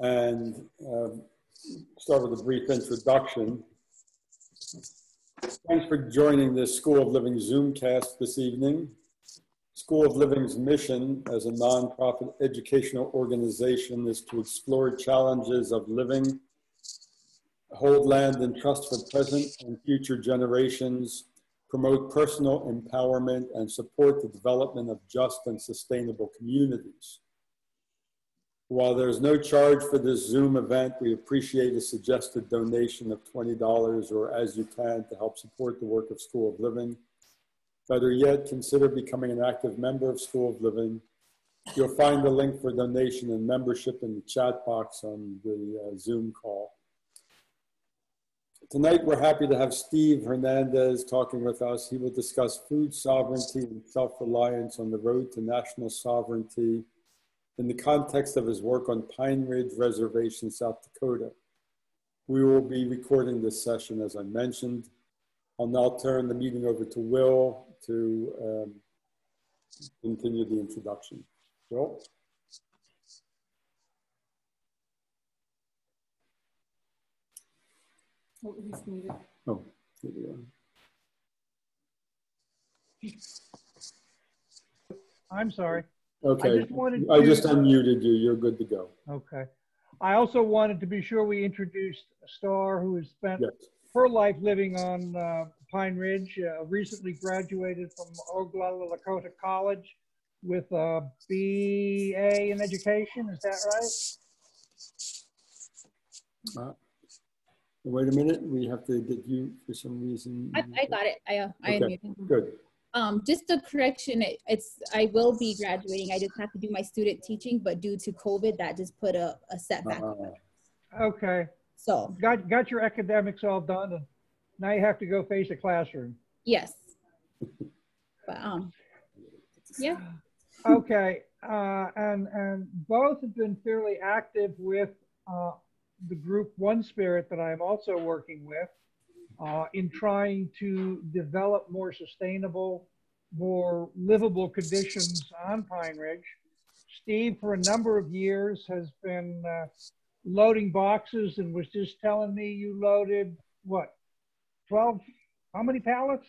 and start with a brief introduction. Thanks for joining this School of Living Zoomcast this evening. School of Living's mission as a nonprofit educational organization is to explore challenges of living, hold land in trust for present and future generations, promote personal empowerment, and support the development of just and sustainable communities. While there's no charge for this Zoom event, we appreciate a suggested donation of $20 or as you can to help support the work of School of Living. Better yet, consider becoming an active member of School of Living. You'll find the link for donation and membership in the chat box on the Zoom call. Tonight, we're happy to have Steve Hernandez talking with us. He will discuss food sovereignty and self-reliance on the road to national sovereignty in the context of his work on Pine Ridge Reservation, South Dakota. We will be recording this session, as I mentioned. I'll now turn the meeting over to Will to continue the introduction. Will? Oh, he's muted. Oh, here we are. I'm sorry. Okay, I just unmuted you. You're good to go. Okay. I also wanted to be sure we introduced Star, who has spent Yes. her life living on Pine Ridge, recently graduated from Oglala, Dakota College with a BA in education. Is that right? Wait a minute. We have to get you for some reason. I got it. I okay. unmuted. Good. Just a correction. I will be graduating. I just have to do my student teaching, but due to COVID, that just put a setback. Okay. So got your academics all done, and now you have to go face a classroom. Yes. But yeah. Okay. And both have been fairly active with the group One Spirit that I'm also working with in trying to develop more sustainable, more livable conditions on Pine Ridge. Steve, for a number of years, has been loading boxes and was just telling me you loaded, what, 12, how many pallets?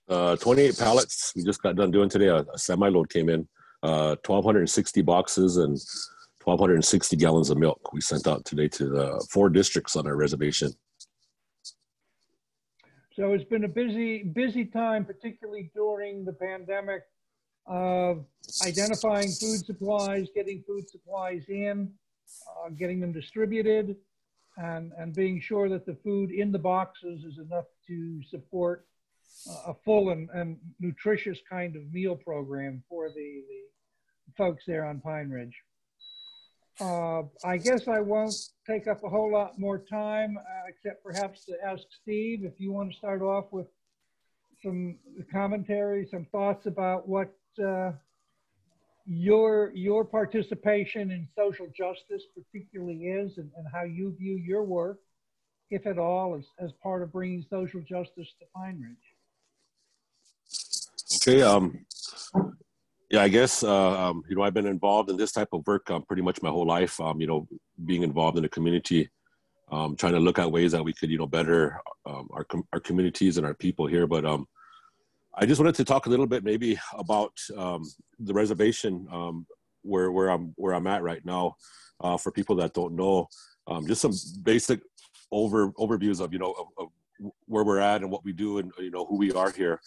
28 pallets. We just got done doing today. A semi-load came in, 1,260 boxes and 1,260 gallons of milk we sent out today to the 4 districts on our reservation. So it's been a busy time, particularly during the pandemic, of identifying food supplies, getting food supplies in, getting them distributed, and being sure that the food in the boxes is enough to support a full and nutritious kind of meal program for the folks there on Pine Ridge. I guess I won't take up a whole lot more time, except perhaps to ask Steve if you want to start off with some commentary, some thoughts about what your participation in social justice particularly is, and how you view your work, if at all, as part of bringing social justice to Pine Ridge. Okay. Yeah, I guess, I've been involved in this type of work pretty much my whole life, being involved in the community, trying to look at ways that we could, better our communities and our people here. But I just wanted to talk a little bit maybe about the reservation where I'm at right now, for people that don't know, just some basic overviews of, of where we're at and what we do and, who we are here.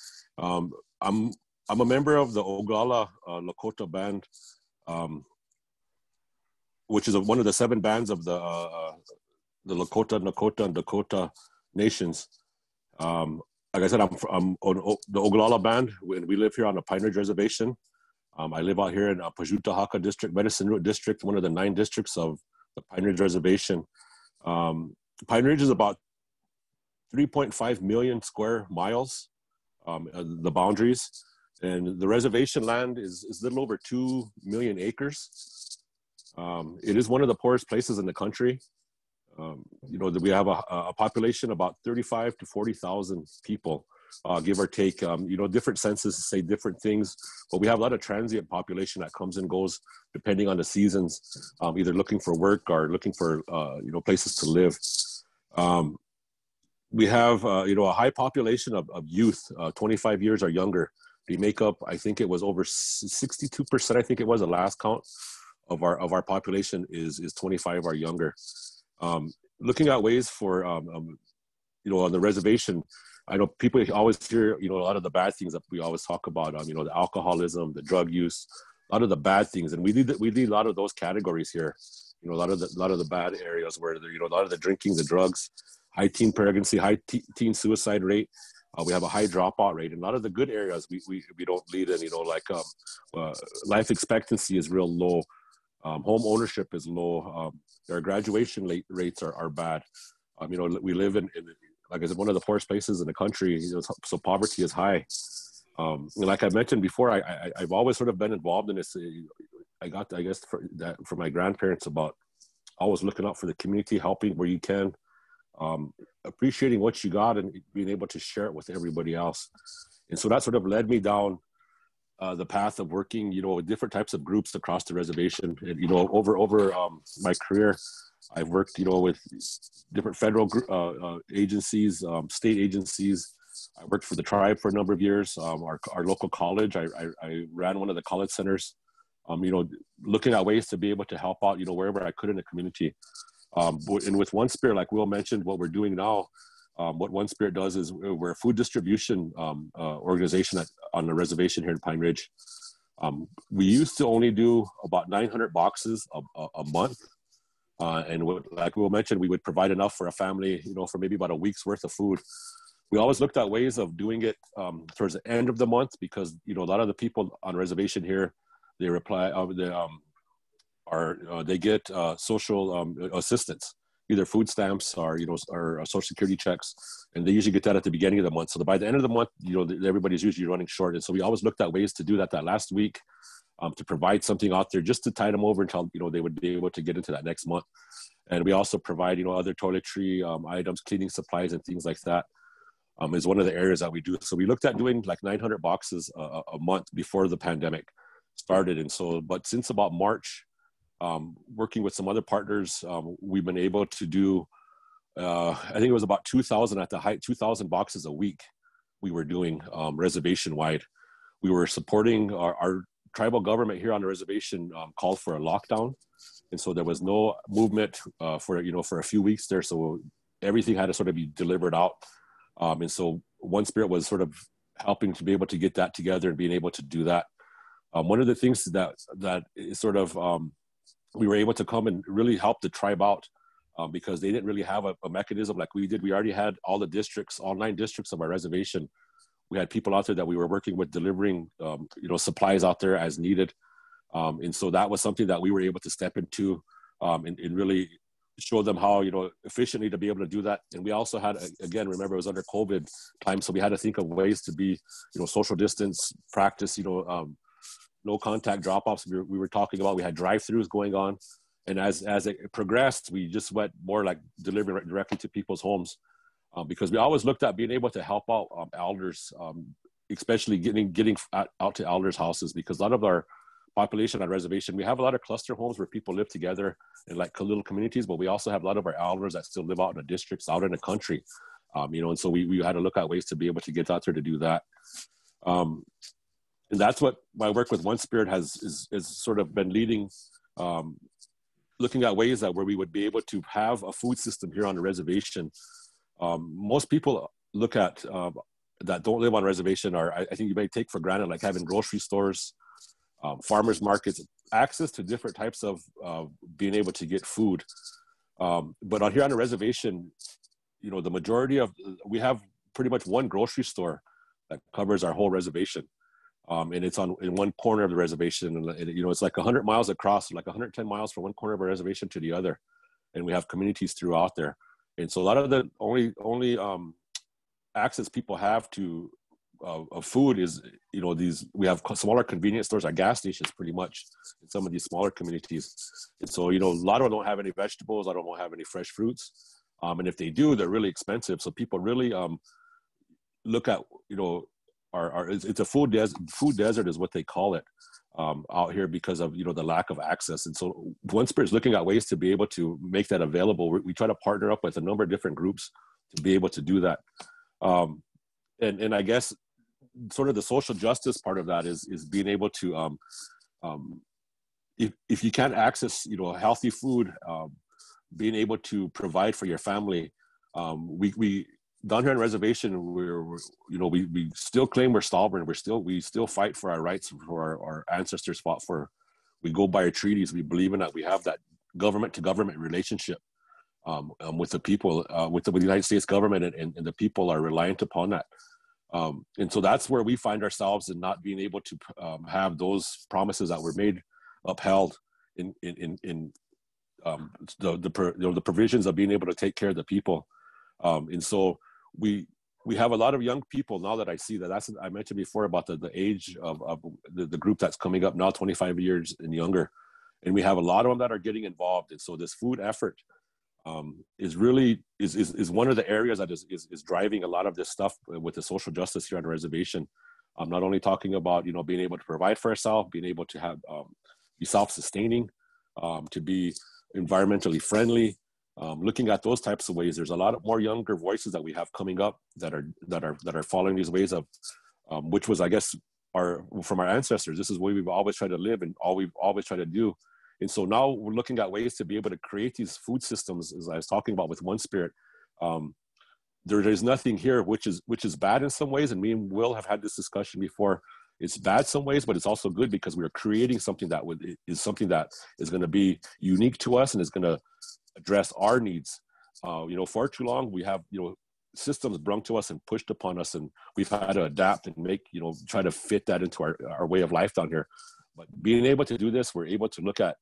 I'm a member of the Oglala Lakota band, which is one of the 7 bands of the Lakota, Nakota, and Dakota nations. Like I said, I'm on the Oglala band, and we live here on the Pine Ridge Reservation. I live out here in Pajutahaka District, Medicine Root District, one of the 9 districts of the Pine Ridge Reservation. Pine Ridge is about 3.5 million square miles, the boundaries. And the reservation land is a little over 2 million acres. It is one of the poorest places in the country. We have a population about 35 to 40,000 people. give or take. Different censuses say different things, but we have a lot of transient population that comes and goes depending on the seasons, either looking for work or looking for, places to live. We have, a high population of youth, 25 years or younger. They make up, I think it was over 62%, I think it was the last count of our population is 25 or younger. Looking at ways for, on the reservation, I know people always hear, a lot of the bad things that we always talk about, the alcoholism, the drug use, a lot of the bad things. And we lead a lot of those categories here, a lot of the bad areas where, a lot of the drinking, the drugs, high teen pregnancy, high teen suicide rate. We have a high dropout rate. And a lot of the good areas we don't lead in, life expectancy is real low. Home ownership is low. Our graduation rates are bad. We live in, like I said, one of the poorest places in the country, so poverty is high. Like I mentioned before, I've always sort of been involved in this. I got, I guess, from my grandparents about always looking out for the community, helping where you can, appreciating what you got and being able to share it with everybody else. And so that sort of led me down the path of working, with different types of groups across the reservation. And, over my career, I've worked, with different federal agencies, state agencies. I worked for the tribe for a number of years. Our local college, I ran one of the college centers, looking at ways to be able to help out, wherever I could in the community. And with One Spirit, like Will mentioned, what we're doing now, what One Spirit does is we're a food distribution organization on the reservation here in Pine Ridge. We used to only do about 900 boxes a month. And like Will mentioned, we would provide enough for a family, for maybe about a week's worth of food. We always looked at ways of doing it towards the end of the month because, a lot of the people on reservation here, they they get social assistance, either food stamps or, or social security checks. And they usually get that at the beginning of the month. So by the end of the month, everybody's usually running short. And so we always looked at ways to do that last week, to provide something out there just to tide them over until, they would be able to get into that next month. And we also provide, other toiletry items, cleaning supplies and things like that. Is one of the areas that we do. So we looked at doing like 900 boxes a month before the pandemic started. And so, but since about March, working with some other partners, we've been able to do, I think it was about 2,000 at the height, 2,000 boxes a week we were doing reservation wide. We were supporting our tribal government here on the reservation called for a lockdown. And so there was no movement for a few weeks there. So everything had to sort of be delivered out. And so One Spirit was sort of helping to be able to get that together and being able to do that. One of the things that is sort of, we were able to come and really help the tribe out because they didn't really have a mechanism like we did. We already had all 9 districts of our reservation. We had people out there that we were working with delivering, supplies out there as needed. And so that was something that we were able to step into and really show them how, efficiently to be able to do that. And we also had, again, remember it was under COVID time. So we had to think of ways to be, social distance practice, no contact drop-offs. We were talking about, we had drive-throughs going on. And as it progressed, we just went more like delivering directly to people's homes because we always looked at being able to help out elders, especially getting out to elders' houses, because a lot of our population on reservation, we have a lot of cluster homes where people live together in like little communities, but we also have a lot of our elders that still live out in the districts, out in the country, and so we had to look at ways to be able to get out there to do that. And that's what my work with One Spirit is sort of been leading, looking at ways that where we would be able to have a food system here on the reservation. Most people look at that don't live on reservation, or I think you may take for granted, like having grocery stores, farmers markets, access to different types of being able to get food. But on here on the reservation, the majority we have pretty much one grocery store that covers our whole reservation. And it's in one corner of the reservation. And it's like 100 miles across, like 110 miles from one corner of our reservation to the other. And we have communities throughout there. And so a lot of the only access people have to of food is, we have smaller convenience stores, our gas stations pretty much in some of these smaller communities. And so, a lot of them don't have any vegetables. A lot of them don't have any fresh fruits. And if they do, they're really expensive. So people really look at, it's a food desert is what they call it out here because of, the lack of access. And so One Spirit is looking at ways to be able to make that available. We try to partner up with a number of different groups to be able to do that. And I guess sort of the social justice part of that is being able to, if you can't access, healthy food, being able to provide for your family. We down here on Reservation, we still claim we're sovereign. We still fight for our rights, for our ancestors fought for. We go by our treaties. We believe in that. We have that government to government relationship with the people, with the United States government, and the people are reliant upon that. And so that's where we find ourselves in not being able to have those promises that were made upheld in the provisions of being able to take care of the people. And so we have a lot of young people now that I see that. I mentioned before about the age of the group that's coming up now, 25 years and younger. And we have a lot of them that are getting involved. And so this food effort is really one of the areas that is driving a lot of this stuff with the social justice here on the reservation. I'm not only talking about, being able to provide for ourselves, being able to have be self-sustaining, to be environmentally friendly, looking at those types of ways. There's a lot of more younger voices that we have coming up that are following these ways of, which was, I guess, from our ancestors. This is the way we've always tried to live and all we've always tried to do. And so now we're looking at ways to be able to create these food systems, as I was talking about with One Spirit. There's nothing here which is bad in some ways, and me and Will have had this discussion before. It's bad some ways, but it's also good because we are creating something that is going to be unique to us and is going to address our needs. For too long we have systems brung to us and pushed upon us, and we've had to adapt and make try to fit that into our way of life down here. But being able to do this, we're able to look at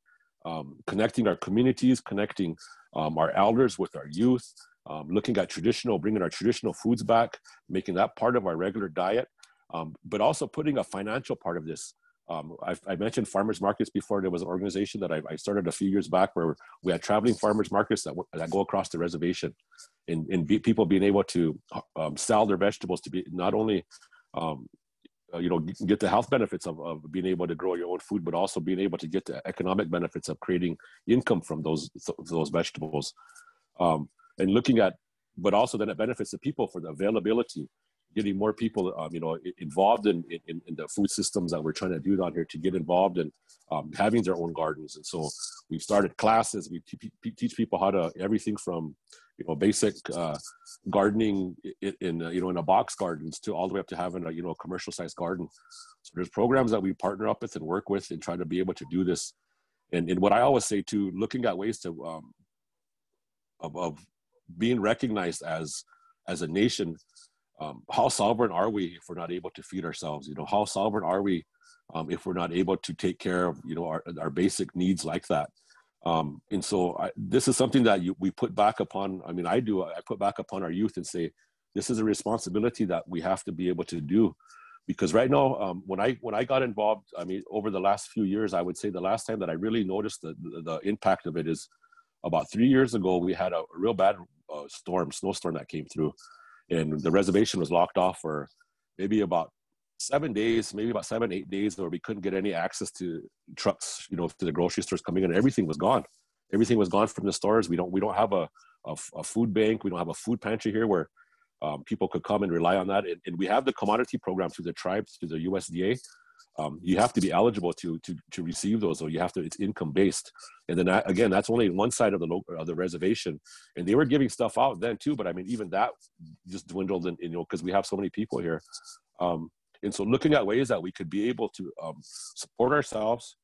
connecting our communities, connecting our elders with our youth, looking at bringing our traditional foods back, making that part of our regular diet, but also putting a financial part of this. I mentioned farmers markets before. There was an organization that I started a few years back where we had traveling farmers markets that go across the reservation, and people being able to sell their vegetables to be not only get the health benefits of being able to grow your own food, but also being able to get the economic benefits of creating income from those vegetables, and looking at, but also then it benefits the people for the availability, getting more people, involved in the food systems that we're trying to do down here, to get involved in having their own gardens. And so we've started classes. We teach people how to everything from basic gardening in a box gardens to all the way up to having a commercial sized garden. So there's programs that we partner up with and work with and try to be able to do this. And what I always say too, looking at ways to of being recognized as a nation. How sovereign are we if we're not able to feed ourselves? How sovereign are we if we're not able to take care of our basic needs like that? And so this is something that we put back upon. I put back upon our youth and say, this is a responsibility that we have to be able to do. Because right now, when I got involved, over the last few years, I would say the last time that I really noticed the impact of it is about 3 years ago. We had a real bad snowstorm that came through. And the reservation was locked off for maybe about 7 days, maybe about 7-8 days, where we couldn't get any access to trucks, to the grocery stores coming in. Everything was gone. Everything was gone from the stores. We don't have a food bank. We don't have a food pantry here where people could come and rely on that. And we have the commodity program through the tribes, through the USDA. You have to be eligible to receive those, or it's income based. And then again, that's only one side of the reservation. And they were giving stuff out then too, but even that just dwindled because we have so many people here. And so looking at ways that we could be able to support ourselves,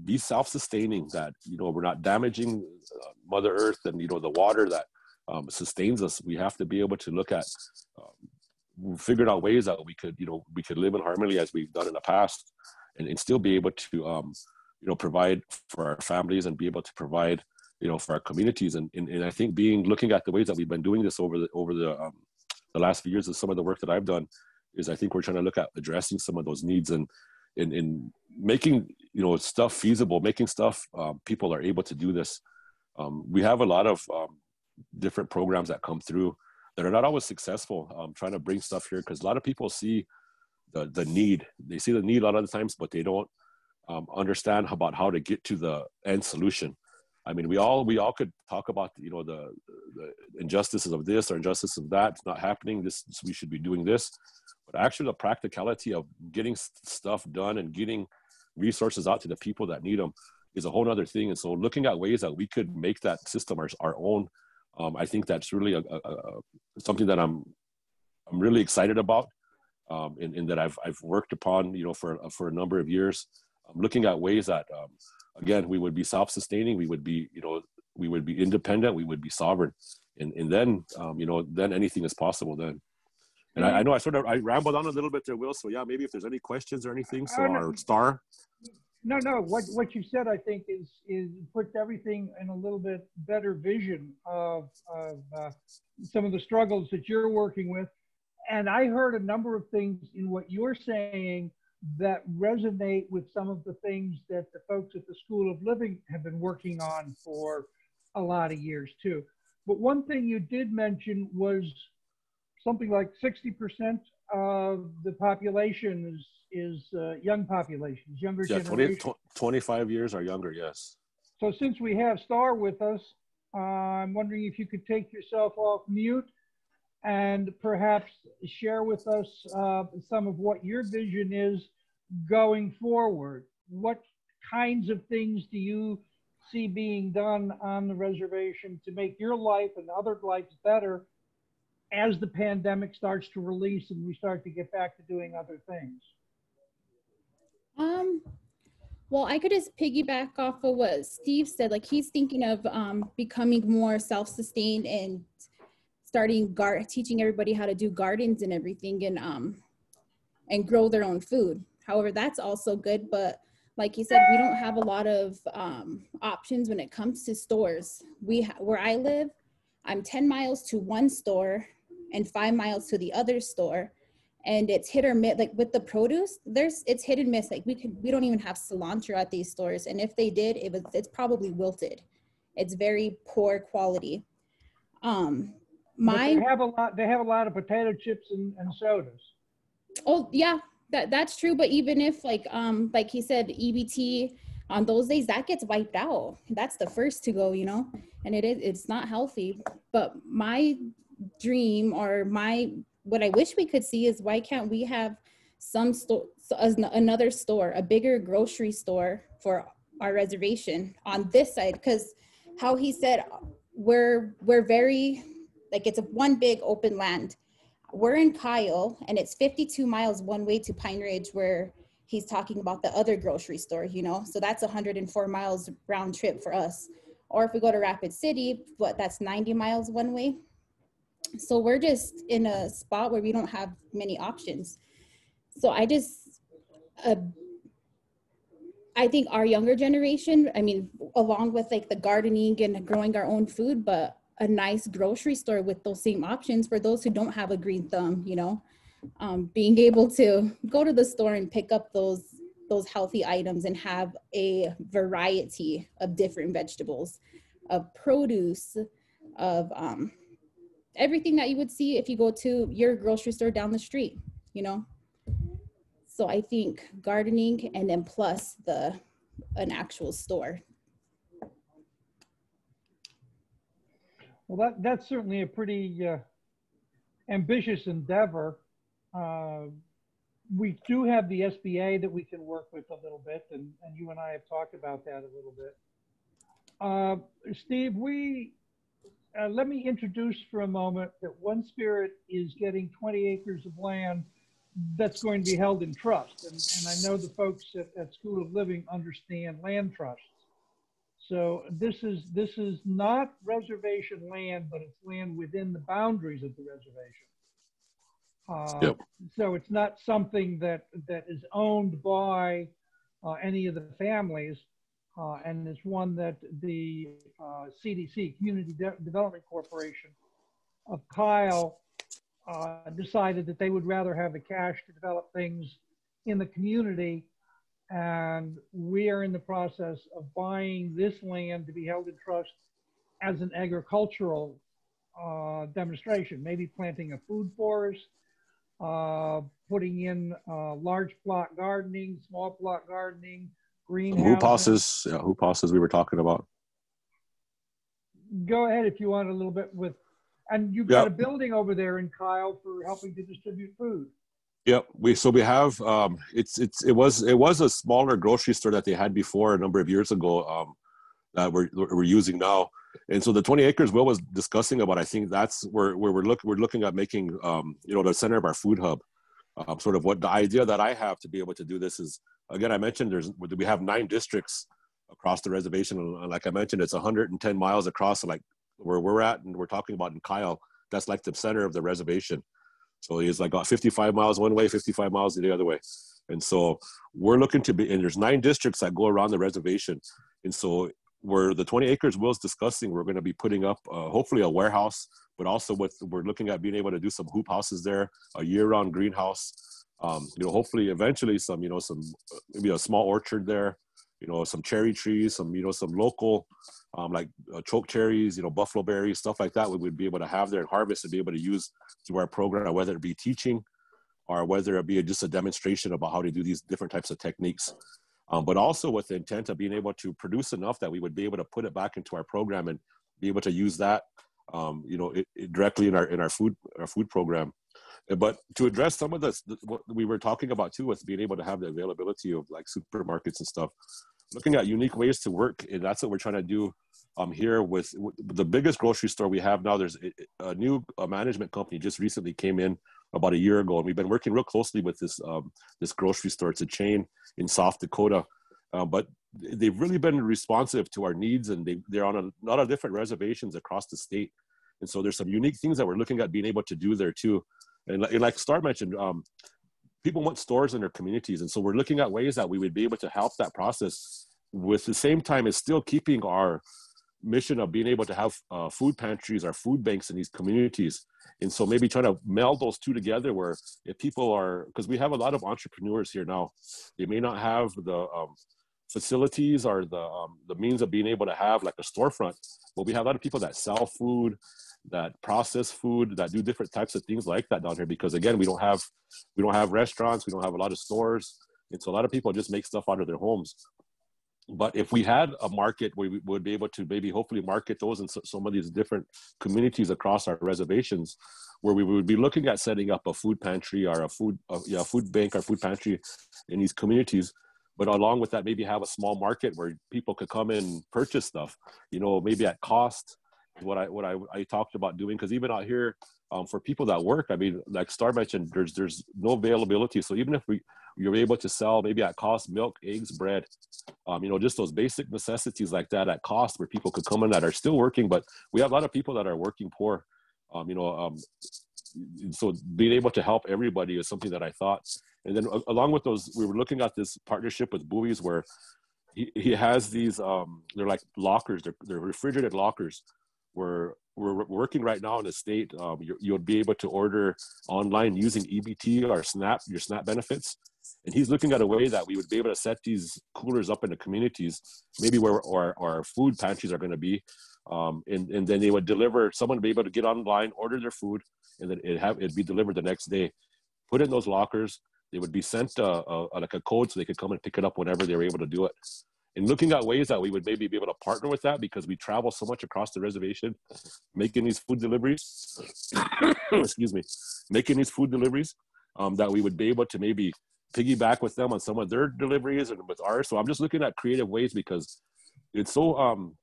be self-sustaining, that we're not damaging Mother Earth and the water that sustains us. We have to be able to look at we figured out ways that we could live in harmony as we've done in the past, and still be able to provide for our families and be able to provide for our communities. And I think looking at the ways that we've been doing this over the last few years, and some of the work that I've done, is I think we're trying to look at addressing some of those needs and making stuff feasible, making stuff people are able to do this. We have a lot of different programs that come through. that are not always successful trying to bring stuff here, because a lot of people see the need. They see the need a lot of the times, but they don't understand about how to get to the end solution. I mean, we all could talk about, you know, the injustices of this or injustice of that. It's not happening. This, we should be doing this. But actually the practicality of getting stuff done and getting resources out to the people that need them is a whole other thing. And so looking at ways that we could make that system our own, I think that's really something that I'm really excited about, and that I've worked upon, you know, for a number of years. Looking at ways that, again, we would be self-sustaining, we would be, you know, we would be independent, we would be sovereign, and then, you know, then anything is possible then. And I know I rambled on a little bit there, Will. So yeah, maybe if there's any questions or anything. So our star. No. What you said, I think, is puts everything in a little bit better vision of some of the struggles that you're working with. And I heard a number of things in what you're saying that resonate with some of the things that the folks at the School of Living have been working on for a lot of years too. But one thing you did mention was something like 60% of the population is young populations, younger generation. 25 years or younger, yes. So since we have Star with us, I'm wondering if you could take yourself off mute and perhaps share with us some of what your vision is going forward. What kinds of things do you see being done on the reservation to make your life and other lives better as the pandemic starts to release and we start to get back to doing other things? Well, I could just piggyback off of what Steve said. Like, he's thinking of becoming more self-sustained and starting teaching everybody how to do gardens and everything, and grow their own food. However, that's also good, but like he said, we don't have a lot of options when it comes to stores. Where I live, I'm 10 miles to one store and 5 miles to the other store, and it's hit or miss. Like with the produce, it's hit and miss. Like we don't even have cilantro at these stores, and if they did, it's probably wilted. It's very poor quality. They have a lot of potato chips and sodas. Oh yeah, that's true. But even if like he said, EBT on those days, that gets wiped out. That's the first to go, you know, and it's not healthy. But my dream, or what I wish we could see, is why can't we have another store, a bigger grocery store for our reservation on this side? Because how he said, we're very, like, it's one big open land. We're in Kyle, and it's 52 miles one way to Pine Ridge, where he's talking about the other grocery store, you know? So that's 104 miles round trip for us. Or if we go to Rapid City, that's 90 miles one way. So we're just in a spot where we don't have many options. So I think our younger generation, I mean, along with like the gardening and growing our own food, but a nice grocery store with those same options for those who don't have a green thumb, you know, being able to go to the store and pick up those healthy items and have a variety of different vegetables, of produce, of everything that you would see if you go to your grocery store down the street, you know? So I think gardening, and then plus an actual store. Well, that's certainly a pretty ambitious endeavor. We do have the SBA that we can work with a little bit, and you and I have talked about that a little bit. Steve, let me introduce for a moment that One Spirit is getting 20 acres of land that's going to be held in trust. And I know the folks at School of Living understand land trusts. So this is not reservation land, but it's land within the boundaries of the reservation. Yep. So it's not something that is owned by any of the families, and it's one that the CDC, Community Development Corporation of Kyle, decided that they would rather have the cash to develop things in the community. And we are in the process of buying this land to be held in trust as an agricultural demonstration, maybe planting a food forest, putting in large plot gardening, small plot gardening, Hoop greenhousing. houses, yeah, hoop houses we were talking about. Go ahead if you want a little bit with, and you've got a building over there in Kyle for helping to distribute food. Yep. We have it was a smaller grocery store that they had before a number of years ago that we're using now. And so the 20 acres Will was discussing about, I think that's where we're looking at making the center of our food hub. Sort of what the idea that I have to be able to do this is, again, I mentioned we have 9 districts across the reservation, and like I mentioned, it's 110 miles across, like where we're at, and we're talking about in Kyle. That's like the center of the reservation. So it's like 55 miles one way, 55 miles the other way. And so we're looking to be, and there's 9 districts that go around the reservation. And so where the 20 acres Will's discussing, we're going to be putting up hopefully a warehouse, but also we're looking at being able to do some hoop houses there, a year-round greenhouse. Hopefully eventually some maybe a small orchard there, some cherry trees, some local like choke cherries, buffalo berries, stuff like that we would be able to have there and harvest and be able to use through our program, whether it be teaching or whether it be just a demonstration about how to do these different types of techniques. But also with the intent of being able to produce enough that we would be able to put it back into our program and be able to use that, directly in our food program. But to address some of what we were talking about too, with being able to have the availability of like supermarkets and stuff, looking at unique ways to work, and that's what we're trying to do here with the biggest grocery store we have now. There's a new management company just recently came in about a year ago, and we've been working real closely with this grocery store. It's a chain in South Dakota, but they've really been responsive to our needs, and they're on a lot of different reservations across the state. And so there's some unique things that we're looking at being able to do there too. And like Star mentioned, people want stores in their communities. And so we're looking at ways that we would be able to help that process with the same time as still keeping our mission of being able to have food pantries or food banks in these communities. And so maybe trying to meld those two together, where if people are, because we have a lot of entrepreneurs here now, they may not have the facilities or the means of being able to have like a storefront, but we have a lot of people that sell food, that process food, that do different types of things like that down here. Because again, we don't have restaurants, we don't have a lot of stores, and so a lot of people just make stuff out of their homes. But if we had a market where we would be able to maybe hopefully market those in some of these different communities across our reservations, where we would be looking at setting up a food pantry or a food bank or food pantry in these communities. But along with that, maybe have a small market where people could come in and purchase stuff, maybe at cost. What I talked about doing, because even out here, for people that work, I mean, like Star mentioned, there's no availability. So even if you're able to sell maybe at cost milk, eggs, bread, just those basic necessities like that at cost, where people could come in that are still working, but we have a lot of people that are working poor. So being able to help everybody is something that I thought. And then along with those, we were looking at this partnership with Bowie's, where he has these, they're like lockers, they're refrigerated lockers, where we're working right now in the state. You'll be able to order online using EBT or your SNAP benefits. And he's looking at a way that we would be able to set these coolers up in the communities, maybe where our food pantries are going to be. And then they would deliver, someone would be able to get online, order their food, and then it'd be delivered the next day. Put in those lockers. They would be sent like a code so they could come and pick it up whenever they were able to do it. And looking at ways that we would maybe be able to partner with that, because we travel so much across the reservation, making these food deliveries, excuse me, making these food deliveries, that we would be able to maybe piggyback with them on some of their deliveries and with ours. So I'm just looking at creative ways, because it's so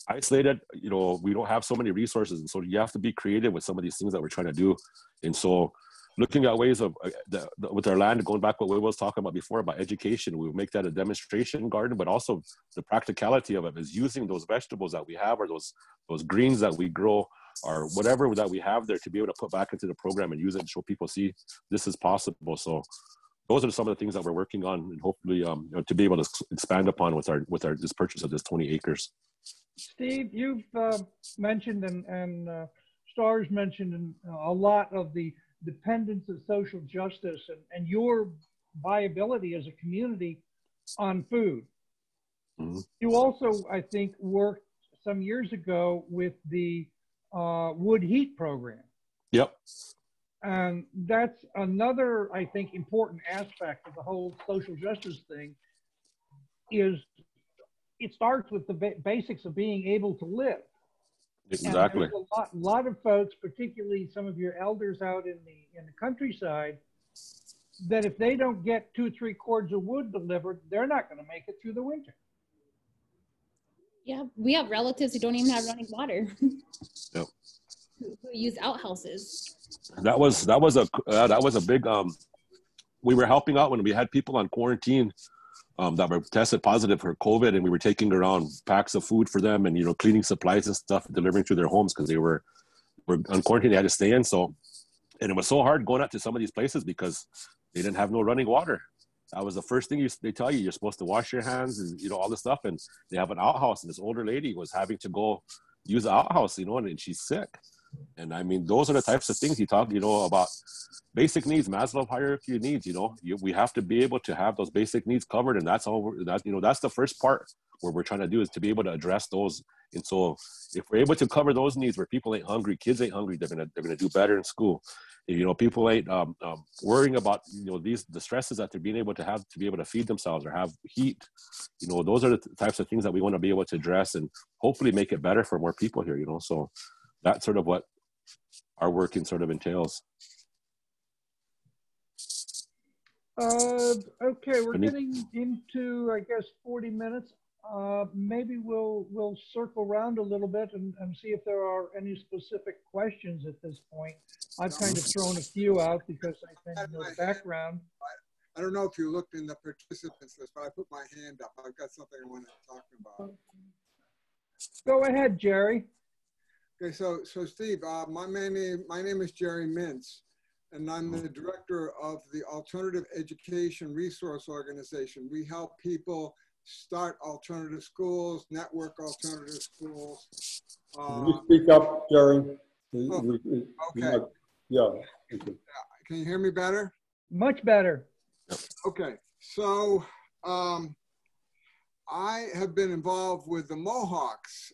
isolated, we don't have so many resources. And so you have to be creative with some of these things that we're trying to do. And so looking at ways of with our land, going back what we was talking about before about education, we would make that a demonstration garden, but also the practicality of it is using those vegetables that we have, or those greens that we grow, or whatever that we have there, to be able to put back into the program and use it and show people, see, this is possible. So those are some of the things that we're working on, and hopefully to be able to expand upon with our this purchase of this 20 acres. Steve, you've mentioned and Star's mentioned a lot of the dependence of social justice and your viability as a community on food. Mm-hmm. You also, I think, worked some years ago with the wood heat program. Yep. And that's another, I think, important aspect of the whole social justice thing is it starts with the basics of being able to live. Exactly. And there's a lot of folks, particularly some of your elders out in the countryside, that if they don't get 2 or 3 cords of wood delivered, they're not going to make it through the winter. Yeah, we have relatives who don't even have running water. Yep. who use outhouses. That was a big. We were helping out when we had people on quarantine that were tested positive for COVID, and we were taking around packs of food for them, and cleaning supplies and stuff, delivering to their homes because they were on quarantine. They had to stay in. So, and it was so hard going out to some of these places because they didn't have no running water. That was the first thing they tell you. You're supposed to wash your hands and all this stuff. And they have an outhouse, and this older lady was having to go use the outhouse, and she's sick. And I mean, those are the types of things he talked, about basic needs, Maslow hierarchy of needs. We have to be able to have those basic needs covered, and that's all. That's the first part where we're trying to do is to be able to address those. And so, if we're able to cover those needs, where people ain't hungry, kids ain't hungry, they're gonna do better in school. People ain't worrying about the stresses that they're being able to have to be able to feed themselves or have heat. Those are the types of things that we want to be able to address and hopefully make it better for more people here. So that's sort of what our working sort of entails. Okay, we're getting into, I guess, 40 minutes. Maybe we'll circle around a little bit and see if there are any specific questions at this point. I've kind of thrown a few out because I think the background. I don't know if you looked in the participants list, but I put my hand up. I've got something I want to talk about. Go ahead, Jerry. Okay, so Steve, my name is Jerry Mintz, and I'm the director of the Alternative Education Resource Organization. We help people start alternative schools, network alternative schools. Can you speak up, Jerry? Okay. Yeah. Can you hear me better? Much better. Okay, so I have been involved with the Mohawks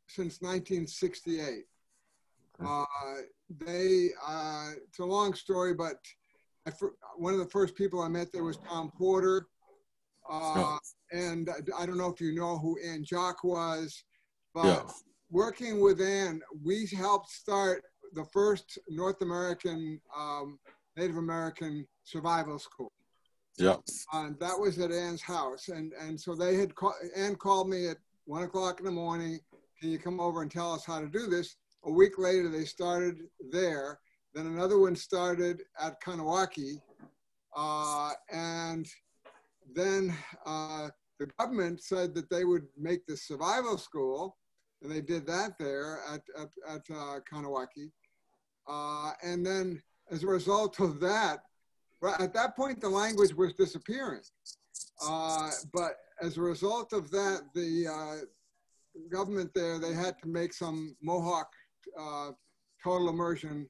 since 1968. It's a long story, but one of the first people I met there was Tom Porter. And I don't know if you know who Ann Jock was, but working with Ann, we helped start the first North American Native American survival school. Yeah. And that was at Ann's house. And so Ann called me at 1 o'clock in the morning. Can you come over and tell us how to do this? A week later, they started there. Then another one started at Kanawaki. And then the government said that they would make the survival school. And they did that there at Kanawaki. And then as a result of that, at that point, the language was disappearing. But as a result of that, the government there, they had to make some Mohawk total immersion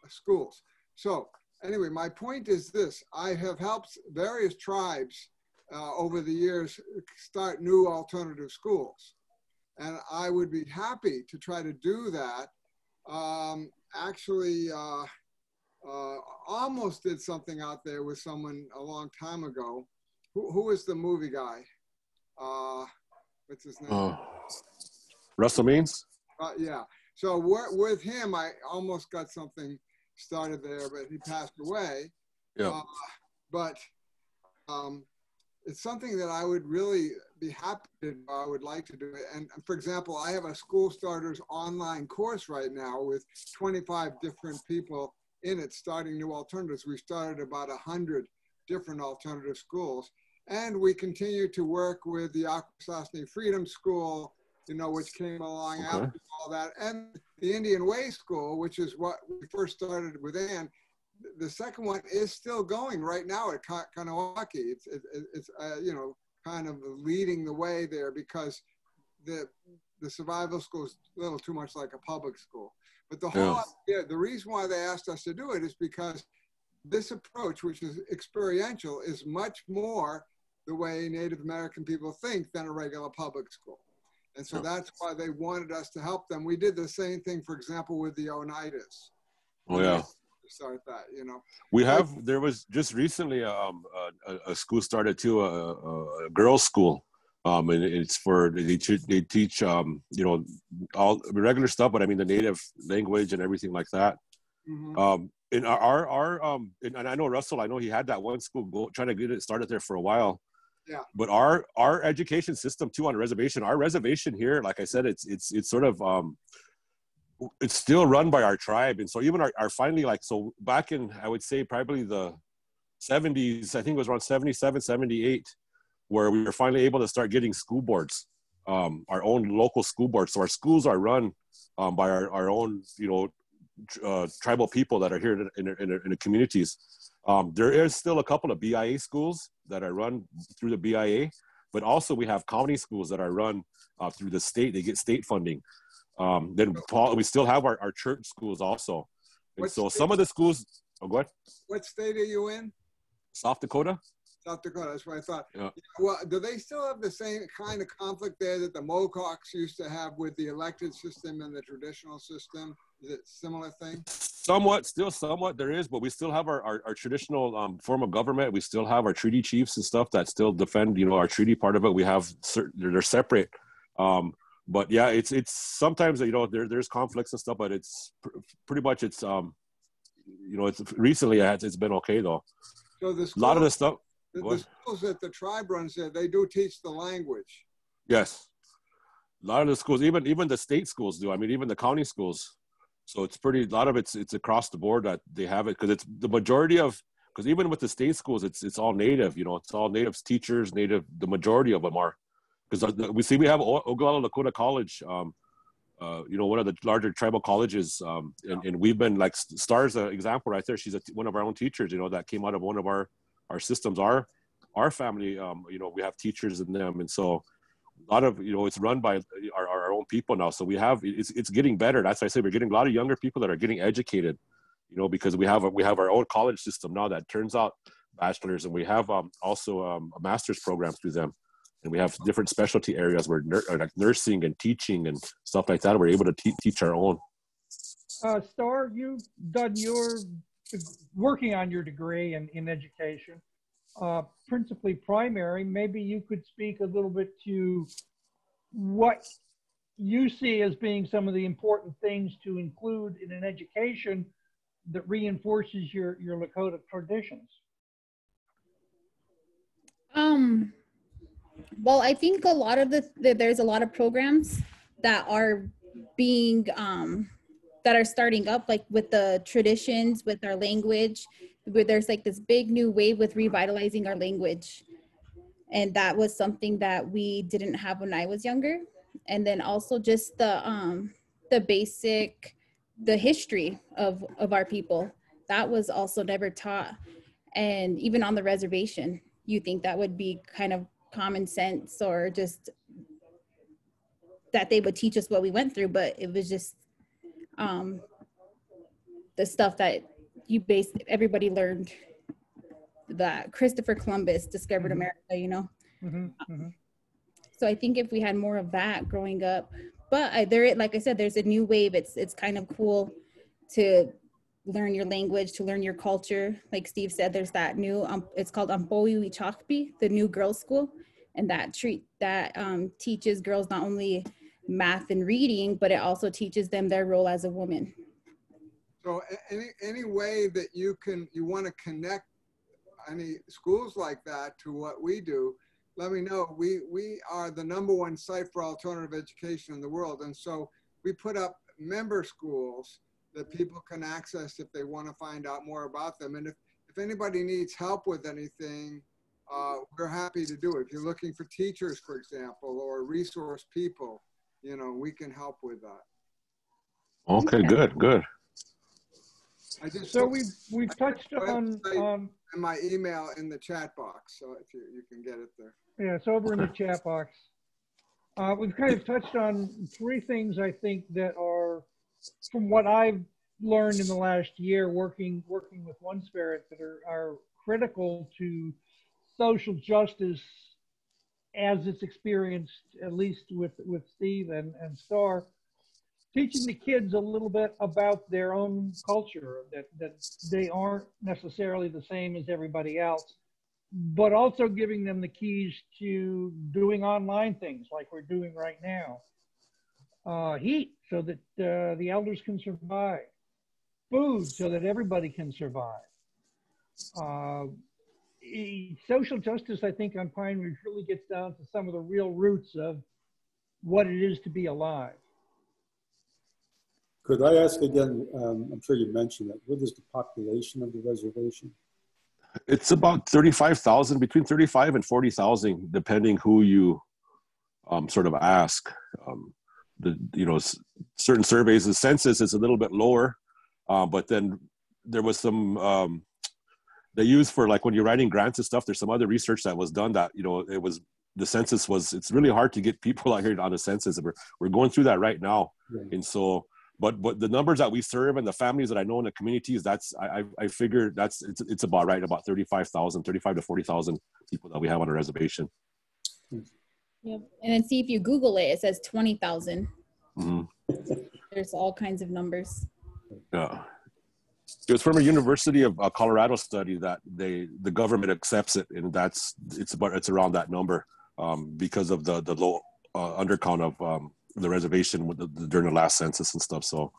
schools. So anyway, my point is this. I have helped various tribes over the years start new alternative schools. And I would be happy to try to do that. Actually, almost did something out there with someone a long time ago. Who is the movie guy? What's his name? Russell Means? Yeah. So with him, I almost got something started there, but he passed away. Yeah. But it's something that I would really be happy to do. I would like to do it. And for example, I have a school starters online course right now with 25 different people in it starting new alternatives. We've started about 100 different alternative schools. And we continue to work with the Akwesasne Freedom School, which came along after all that, and the Indian Way School, which is what we first started with Ann. The second one is still going right now at Kanawaki. It's kind of leading the way there because the survival school is a little too much like a public school. But the whole idea, the reason why they asked us to do it is because this approach, which is experiential, is much more the way Native American people think than a regular public school. And so that's why they wanted us to help them. We did the same thing, for example, with the Oneidas. Oh yeah. Start that, you know. We have, there was just recently a school started too, a girls' school. And it's for, they teach, you know, all regular stuff, but I mean the native language and everything like that. Mm-hmm. In and I know Russell, I know he had that one school trying to get it started there for a while. Yeah. But our education system too on reservation, our reservation here, like I said, it's sort of, it's still run by our tribe. And so even our finally, like, so back in, I would say probably the 70s, I think it was around 77, 78, where we were finally able to start getting school boards, our own local school boards. So our schools are run by our own, you know, tribal people that are here in the communities. There is still a couple of BIA schools that are run through the BIA, but also we have county schools that are run through the state. They get state funding. Then we still have our church schools also. And so some of the schools, oh, go ahead. What state are you in? South Dakota. South Dakota, that's what I thought. Yeah. Well, do they still have the same kind of conflict there that the Mohawks used to have with the elected system and the traditional system? Is it a similar thing? Somewhat, still somewhat there is, but we still have our traditional form of government. We still have our treaty chiefs and stuff that still defend, you know, our treaty part of it. We have they're separate. But yeah, it's sometimes, you know, there's conflicts and stuff, but it's pretty much it's you know, it's recently it's been okay though. So the schools, a lot of the stuff. the schools that the tribe runs there, they do teach the language. Yes, a lot of the schools, even the state schools do. I mean, even the county schools. So it's pretty. A lot of it's across the board that they have it, because it's the majority of. Because even with the state schools, it's all native. You know, it's all native teachers. Native. The majority of them are. Because we have Oglala Dakota College. You know, one of the larger tribal colleges, and we've been like Star's an example right there. She's one of our own teachers. You know, that came out of one of our systems. Our family, you know, we have teachers in them, and so a lot of, you know, it's run by our own people now. So we have it's getting better. That's why I say we're getting a lot of younger people that are getting educated. You know, because we have our own college system now that turns out bachelors, and we have also a master's program through them. And we have different specialty areas where like nursing and teaching and stuff like that. We're able to teach our own. Star, you've done working on your degree in education, principally primary. Maybe you could speak a little bit to what you see as being some of the important things to include in an education that reinforces your Lakota traditions. Well, I think a lot of there's a lot of programs that are being that are starting up, like with the traditions, with our language, where there's like this big new wave with revitalizing our language. And that was something that we didn't have when I was younger. And then also just the basic, the history of our people, that was also never taught. And even on the reservation, you think that would be kind of common sense, or just that they would teach us what we went through, but it was just the stuff that everybody learned, that Christopher Columbus discovered America, you know. So I think if we had more of that growing up, but like I said, there's a new wave. It's kind of cool to learn your language, to learn your culture. Like Steve said, there's that new it's called Ampoiwi Chakpi, the new girls' school, and that teaches girls not only math and reading, but it also teaches them their role as a woman. So any way that you want to connect any schools like that to what we do, let me know. We are the #1 site for alternative education in the world, and so we put up member schools that people can access if they want to find out more about them. And if anybody needs help with anything, we're happy to do it. If you're looking for teachers, for example, or resource people, you know, we can help with that. Okay, good. So we've touched on my email in the chat box, so if you can get it there. Yeah, it's over in the chat box. We've kind of touched on 3 things, I think, that are, from what I've learned in the last year working with One Spirit, that are critical to social justice as it's experienced, at least with Steve and Star, teaching the kids a little bit about their own culture, that they aren't necessarily the same as everybody else, but also giving them the keys to doing online things like we're doing right now. Heat, so that the elders can survive. Food, so that everybody can survive. Social justice, I think, on Pine Ridge really gets down to some of the real roots of what it is to be alive. Could I ask again, I'm sure you mentioned it, what is the population of the reservation? It's about 35,000, between 35 and 40,000, depending who you sort of ask. Certain surveys, the census is a little bit lower, but then there was some, they use for like when you're writing grants and stuff, there's some other research that was done that, the census was, it's really hard to get people out here on the census. We're going through that right now. Right. And so, but the numbers that we serve and the families that I know in the communities, that's, I figure it's about right, about 35 to 40,000 people that we have on a reservation. Yep. And then see if you Google it, it says 20,000. Mm-hmm. There's all kinds of numbers. Yeah. It was from a University of Colorado study that the government accepts it, and it's around that number because of the low undercount of the reservation during the last census and stuff. So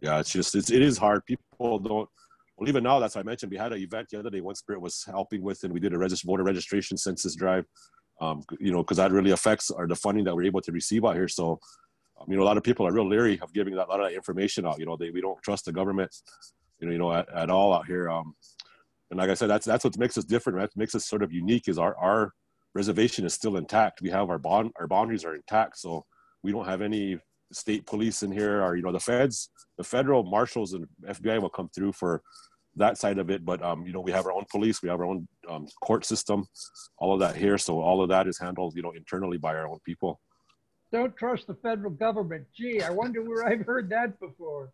yeah, it is hard. People don't. Well, even now, that's why I mentioned we had an event the other day. One Spirit was helping with, and we did a voter registration census drive. Because that really affects the funding that we're able to receive out here. So, a lot of people are real leery of giving a lot of that information out. We don't trust the government, at all out here. And like I said, that's what makes us different. That makes us sort of unique. Is our reservation is still intact. We have our boundaries are intact. So we don't have any state police in here, or the federal marshals and FBI will come through for that side of it, but we have our own police, we have our own court system, all of that here. So all of that is handled, internally by our own people. Don't trust the federal government. Gee, I wonder where I've heard that before.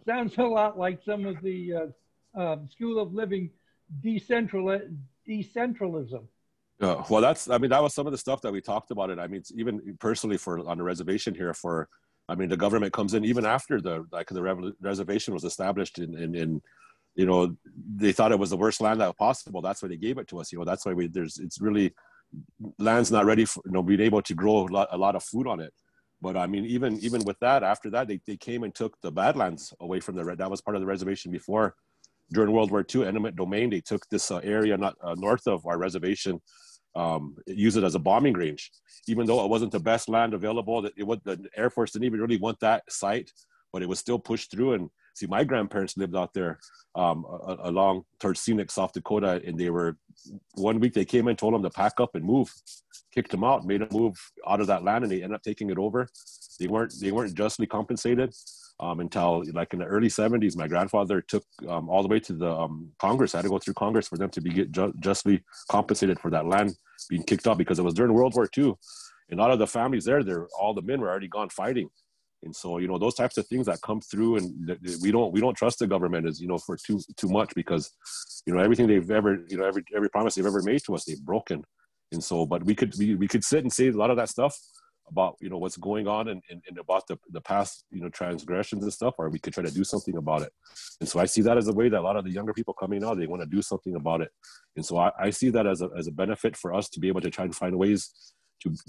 Sounds a lot like some of the School of Living decentralism. Well, that was some of the stuff that we talked about it. It's even personally on the reservation here the government comes in even after the reservation was established in they thought it was the worst land that was possible. That's why they gave it to us. That's why it's really, land's not ready for, being able to grow a lot of food on it. But even with that, after that, they came and took the Badlands away from that was part of the reservation before. During World War II, eminent domain, they took this area not north of our reservation, use it as a bombing range. Even though it wasn't the best land available, the Air Force didn't even really want that site, but it was still pushed through. And see, my grandparents lived out there along towards scenic South Dakota, and they were, one week they came in, told them to pack up and move, kicked them out, made them move out of that land, and they ended up taking it over. They weren't justly compensated until like in the early 70s. My grandfather took all the way to the Congress, had to go through Congress for them to get justly compensated for that land being kicked out, because it was during World War II. And a lot of the families all the men were already gone fighting. And so, those types of things that come through, and we don't trust the government for too much, because, everything they've ever, every promise they've ever made to us, they've broken. And so, but we could sit and say a lot of that stuff about, what's going on and about the past, transgressions and stuff, or we could try to do something about it. And so I see that as a way that a lot of the younger people coming out, they want to do something about it. And so I see that as a benefit for us to be able to try and find ways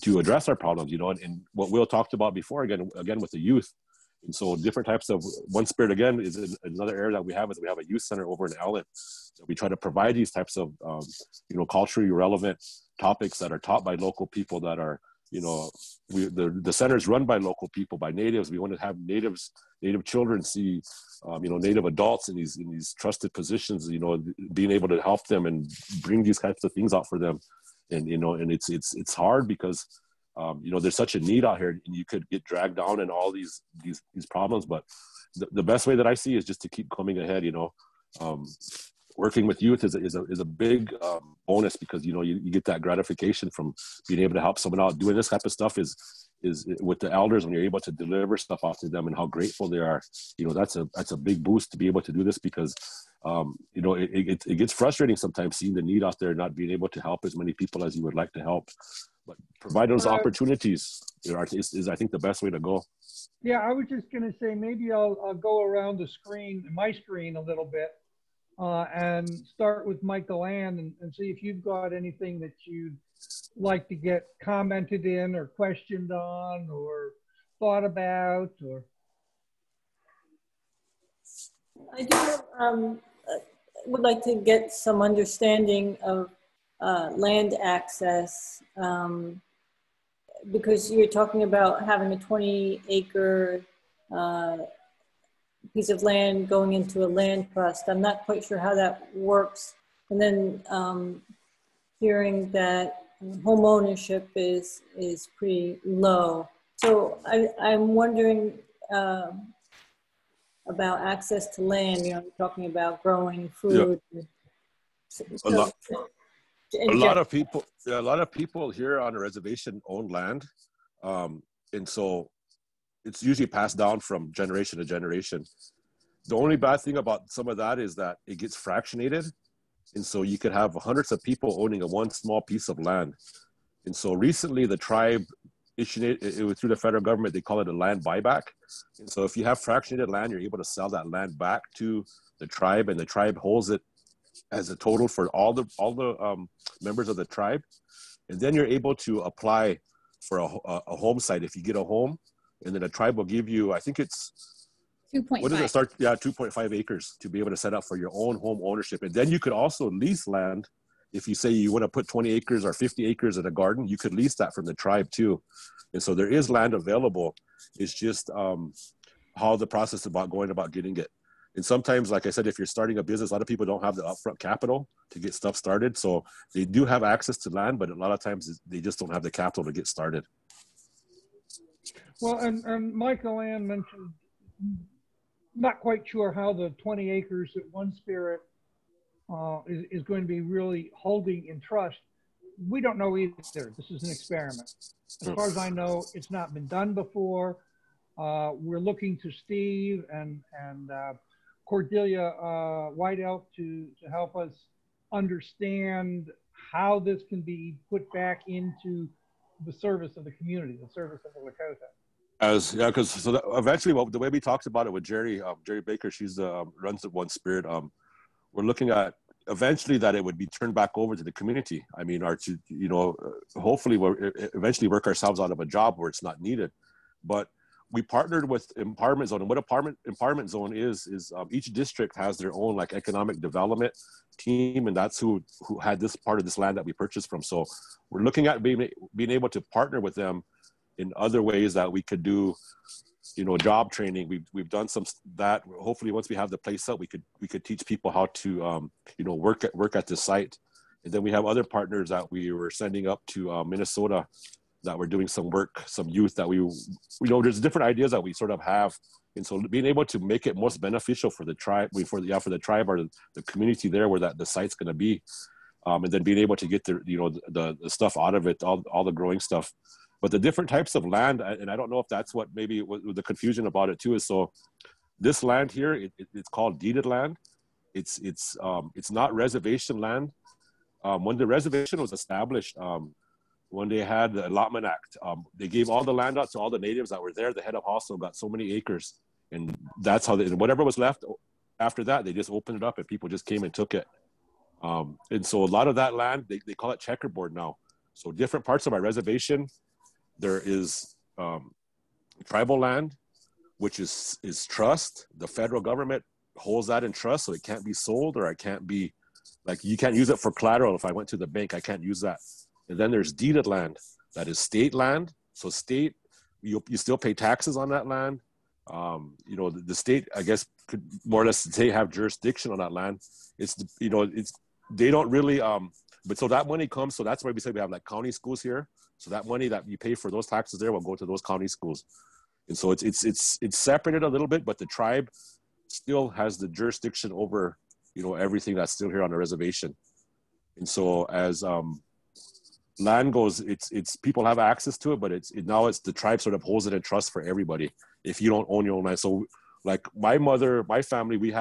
to address our problems, and what Will talked about before, again with the youth. And so different types of, One Spirit again is another area that we have a youth center over in Allen. So we try to provide these types of culturally relevant topics that are taught by local people that are, the center is run by local people, by natives. We want to have native children see native adults in these trusted positions, being able to help them and bring these types of things out for them. And and it's hard because there's such a need out here, and you could get dragged down in all these problems. But the best way that I see is just to keep coming ahead. Working with youth is a big bonus, because you get that gratification from being able to help someone out. Doing this type of stuff is with the elders, when you're able to deliver stuff out to them and how grateful they are. That's a big boost to be able to do this, because it gets frustrating sometimes seeing the need out there, not being able to help as many people as you would like to help. But provide those opportunities is I think the best way to go. Yeah, I was just going to say, maybe I'll go around the screen, my screen a little bit, and start with Michael Ann and see if you've got anything that you'd like to get commented in or questioned on or thought about. Or I do would like to get some understanding of land access, because you're talking about having a 20-acre piece of land going into a land trust. I'm not quite sure how that works. And then hearing that home ownership is pretty low. So I'm wondering about access to land. You know, talking about growing food. Yeah. A lot of people here on the reservation own land, and so it's usually passed down from generation to generation. The only bad thing about some of that is that it gets fractionated, and so you could have hundreds of people owning one small piece of land. And so recently, the tribe issued it was through the federal government. They call it a land buyback. And so if you have fractionated land, you're able to sell that land back to the tribe, and the tribe holds it as a total for all the members of the tribe. And then you're able to apply for a home site if you get a home, and then the tribe will give you, I think it's 2.5. What does it start? Yeah, 2.5 acres to be able to set up for your own home ownership. And then you could also lease land. If you say you want to put 20 acres or 50 acres in a garden, you could lease that from the tribe too. And so there is land available. It's just how the process about going about getting it. And sometimes, like I said, if you're starting a business, a lot of people don't have the upfront capital to get stuff started. So they do have access to land, but a lot of times they just don't have the capital to get started. Well, and Michael Ann mentioned, not quite sure how the 20 acres that One Spirit is going to be really holding in trust. We don't know either. This is an experiment. As far as I know, it's not been done before. We're looking to Steve and Cordelia White Elk to help us understand how this can be put back into the service of the community, the service of the Lakota. Because eventually, the way we talked about it with Jerry Baker, she's runs the One Spirit. We're looking at eventually that it would be turned back over to the community. I mean, hopefully we'll eventually work ourselves out of a job where it's not needed. But we partnered with Empowerment Zone, and what Empowerment Zone is each district has their own like economic development team, and that's who had this part of this land that we purchased from. So we're looking at being able to partner with them in other ways that we could do, job training. We've done some that. Hopefully, once we have the place up, we could teach people how to work at the site. And then we have other partners that we were sending up to Minnesota that we're doing some work, some youth that there's different ideas that we sort of have. And so being able to make it most beneficial for the tribe, for the tribe or the community there where the site's going to be. And then being able to get the stuff out of it, all the growing stuff. But the different types of land, and I don't know if that's what maybe the confusion about it too is. So this land here, it's called deeded land. It's not reservation land. When the reservation was established, when they had the Allotment Act, they gave all the land out to all the natives that were there. The head of hostel got so many acres, and that's how whatever was left after that, they just opened it up and people just came and took it. And so a lot of that land, they call it checkerboard now. So different parts of our reservation, there is tribal land, which is trust. The federal government holds that in trust, so it can't be sold, or it can't be, like, you can't use it for collateral. If I went to the bank, I can't use that. And then there's deeded land, that is state land. So state, you still pay taxes on that land. The state, I guess, could more or less say have jurisdiction on that land. They don't really, but so that money comes, so that's why we say we have like county schools here. So that money that you pay for those taxes there will go to those county schools. And so it's separated a little bit, but the tribe still has the jurisdiction over, everything that's still here on the reservation. And so as land goes, it's people have access to it, but now it's the tribe sort of holds it in trust for everybody if you don't own your own land. So like my family,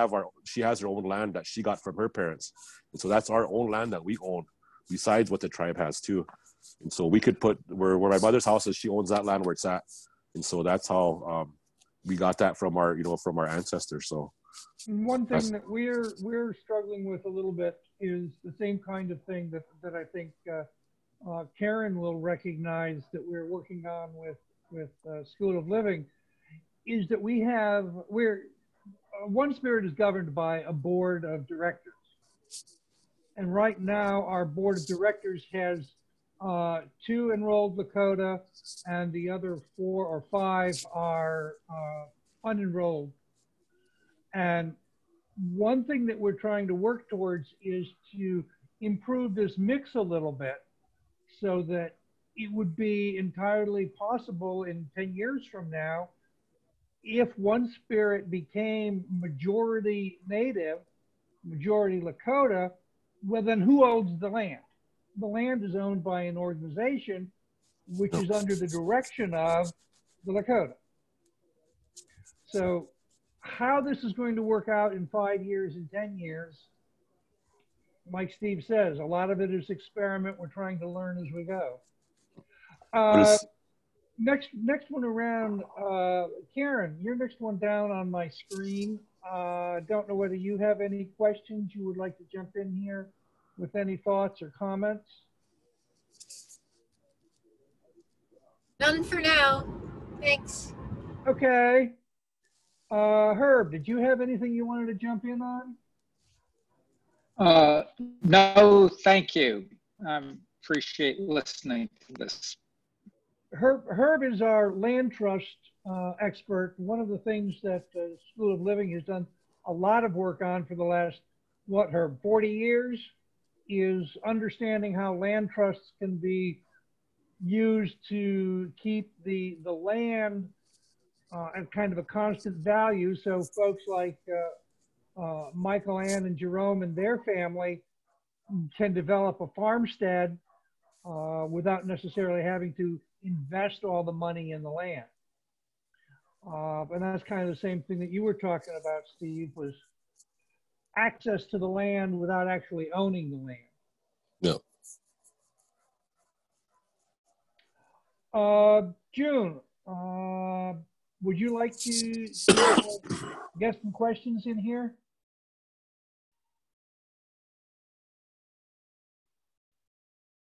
she has her own land that she got from her parents. And so that's our own land that we own, besides what the tribe has too. And so we could put where my mother's house is, she owns that land where it's at. And so that's how we got that from our, from our ancestors. So one thing that we're struggling with a little bit is the same kind of thing that I think Karen will recognize that we're working on with School of Living, is that One Spirit is governed by a board of directors. And right now our board of directors has 2 enrolled Lakota, and the other 4 or 5 are unenrolled. And one thing that we're trying to work towards is to improve this mix a little bit so that it would be entirely possible in 10 years from now, if One Spirit became majority Native, majority Lakota, well, then who owns the land? The land is owned by an organization which is under the direction of the Lakota. So how this is going to work out in 5 years and 10 years, like Steve says, a lot of it is experiment. We're trying to learn as we go. Next one around, Karen, you're next one down on my screen. Don't know whether you have any questions you would like to jump in here with any thoughts or comments. None for now. Thanks. Okay. Herb, did you have anything you wanted to jump in on? No, thank you. Appreciate listening to this. Herb is our land trust expert. One of the things that School of Living has done a lot of work on for the last, what, Herb, 40 years, is understanding how land trusts can be used to keep the land at kind of a constant value. So folks like Michael, Ann, and Jerome and their family can develop a farmstead without necessarily having to invest all the money in the land. And that's kind of the same thing that you were talking about, Steve, was access to the land without actually owning the land. Yeah. June, would you like to get some questions in here?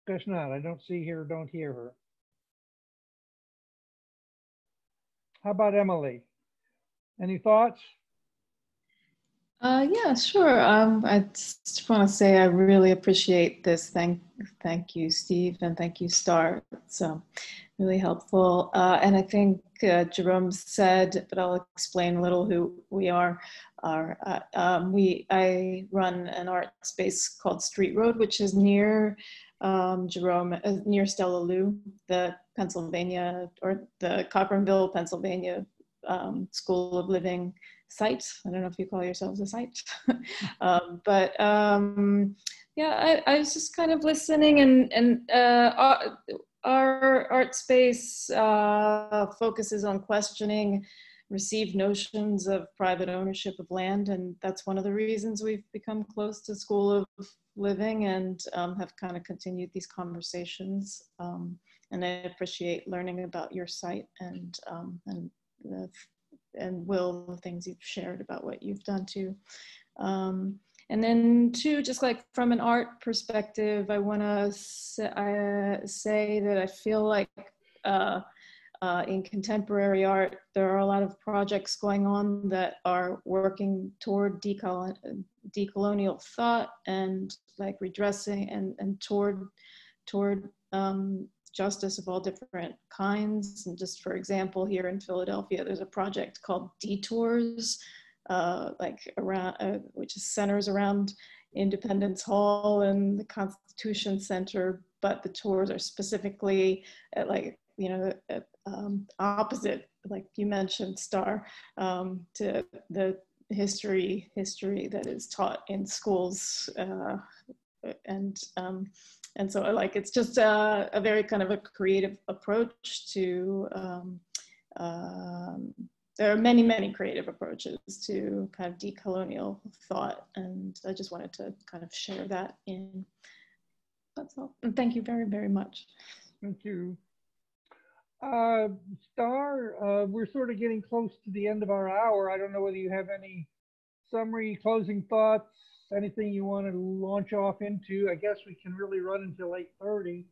Guess not. I don't see her, don't hear her. How about Emily? Any thoughts? Yeah, sure. I just want to say I really appreciate this. Thank you, Steve, and thank you, Star. It's really helpful. And I think Jerome said, but I'll explain a little who we are. I run an art space called Street Road, which is near Jerome, near Stella Lou, the Pennsylvania, or the Cochranville, Pennsylvania School of Living site. I don't know if you call yourselves a site, but yeah, I was just kind of listening, and our art space focuses on questioning received notions of private ownership of land, and that's one of the reasons we've become close to School of Living and have kind of continued these conversations. And I appreciate learning about your site and Will, the things you've shared about what you've done too. And then two, just like from an art perspective, I want to say that I feel like in contemporary art, there are a lot of projects going on that are working toward decolonial thought and like redressing and toward justice of all different kinds. And just for example, here in Philadelphia, there's a project called Detours, like around, which centers around Independence Hall and the Constitution Center, but the tours are specifically at, like, you know, opposite, like you mentioned, Star, to the history that is taught in schools, and so like it's just a very kind of a creative approach to. There are many creative approaches to kind of decolonial thought, and I just wanted to kind of share that in That's all. And thank you very, very much. Thank you. Star, we're sort of getting close to the end of our hour. I don't know whether you have any summary, closing thoughts, anything you want to launch off into. I guess we can really run until 8:30.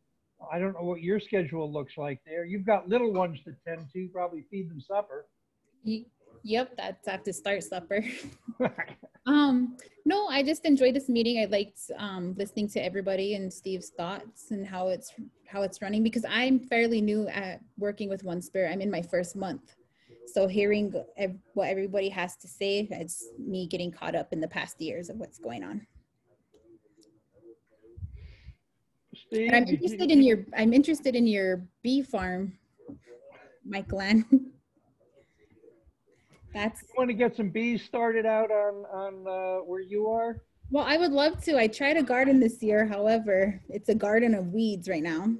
I don't know what your schedule looks like there. You've got little ones to tend to, probably feed them supper. Yep, that's I have to start supper. No, I just enjoyed this meeting. I liked listening to everybody and Steve's thoughts and how it's running, because I'm fairly new at working with One Spirit. I'm in my first month. So hearing what everybody has to say, it's me getting caught up in the past years of what's going on. Steve, And I'm interested in your bee farm, Mike Land. You want to get some bees started out on where you are? Well, I would love to. I tried a garden this year. However, it's a garden of weeds right now.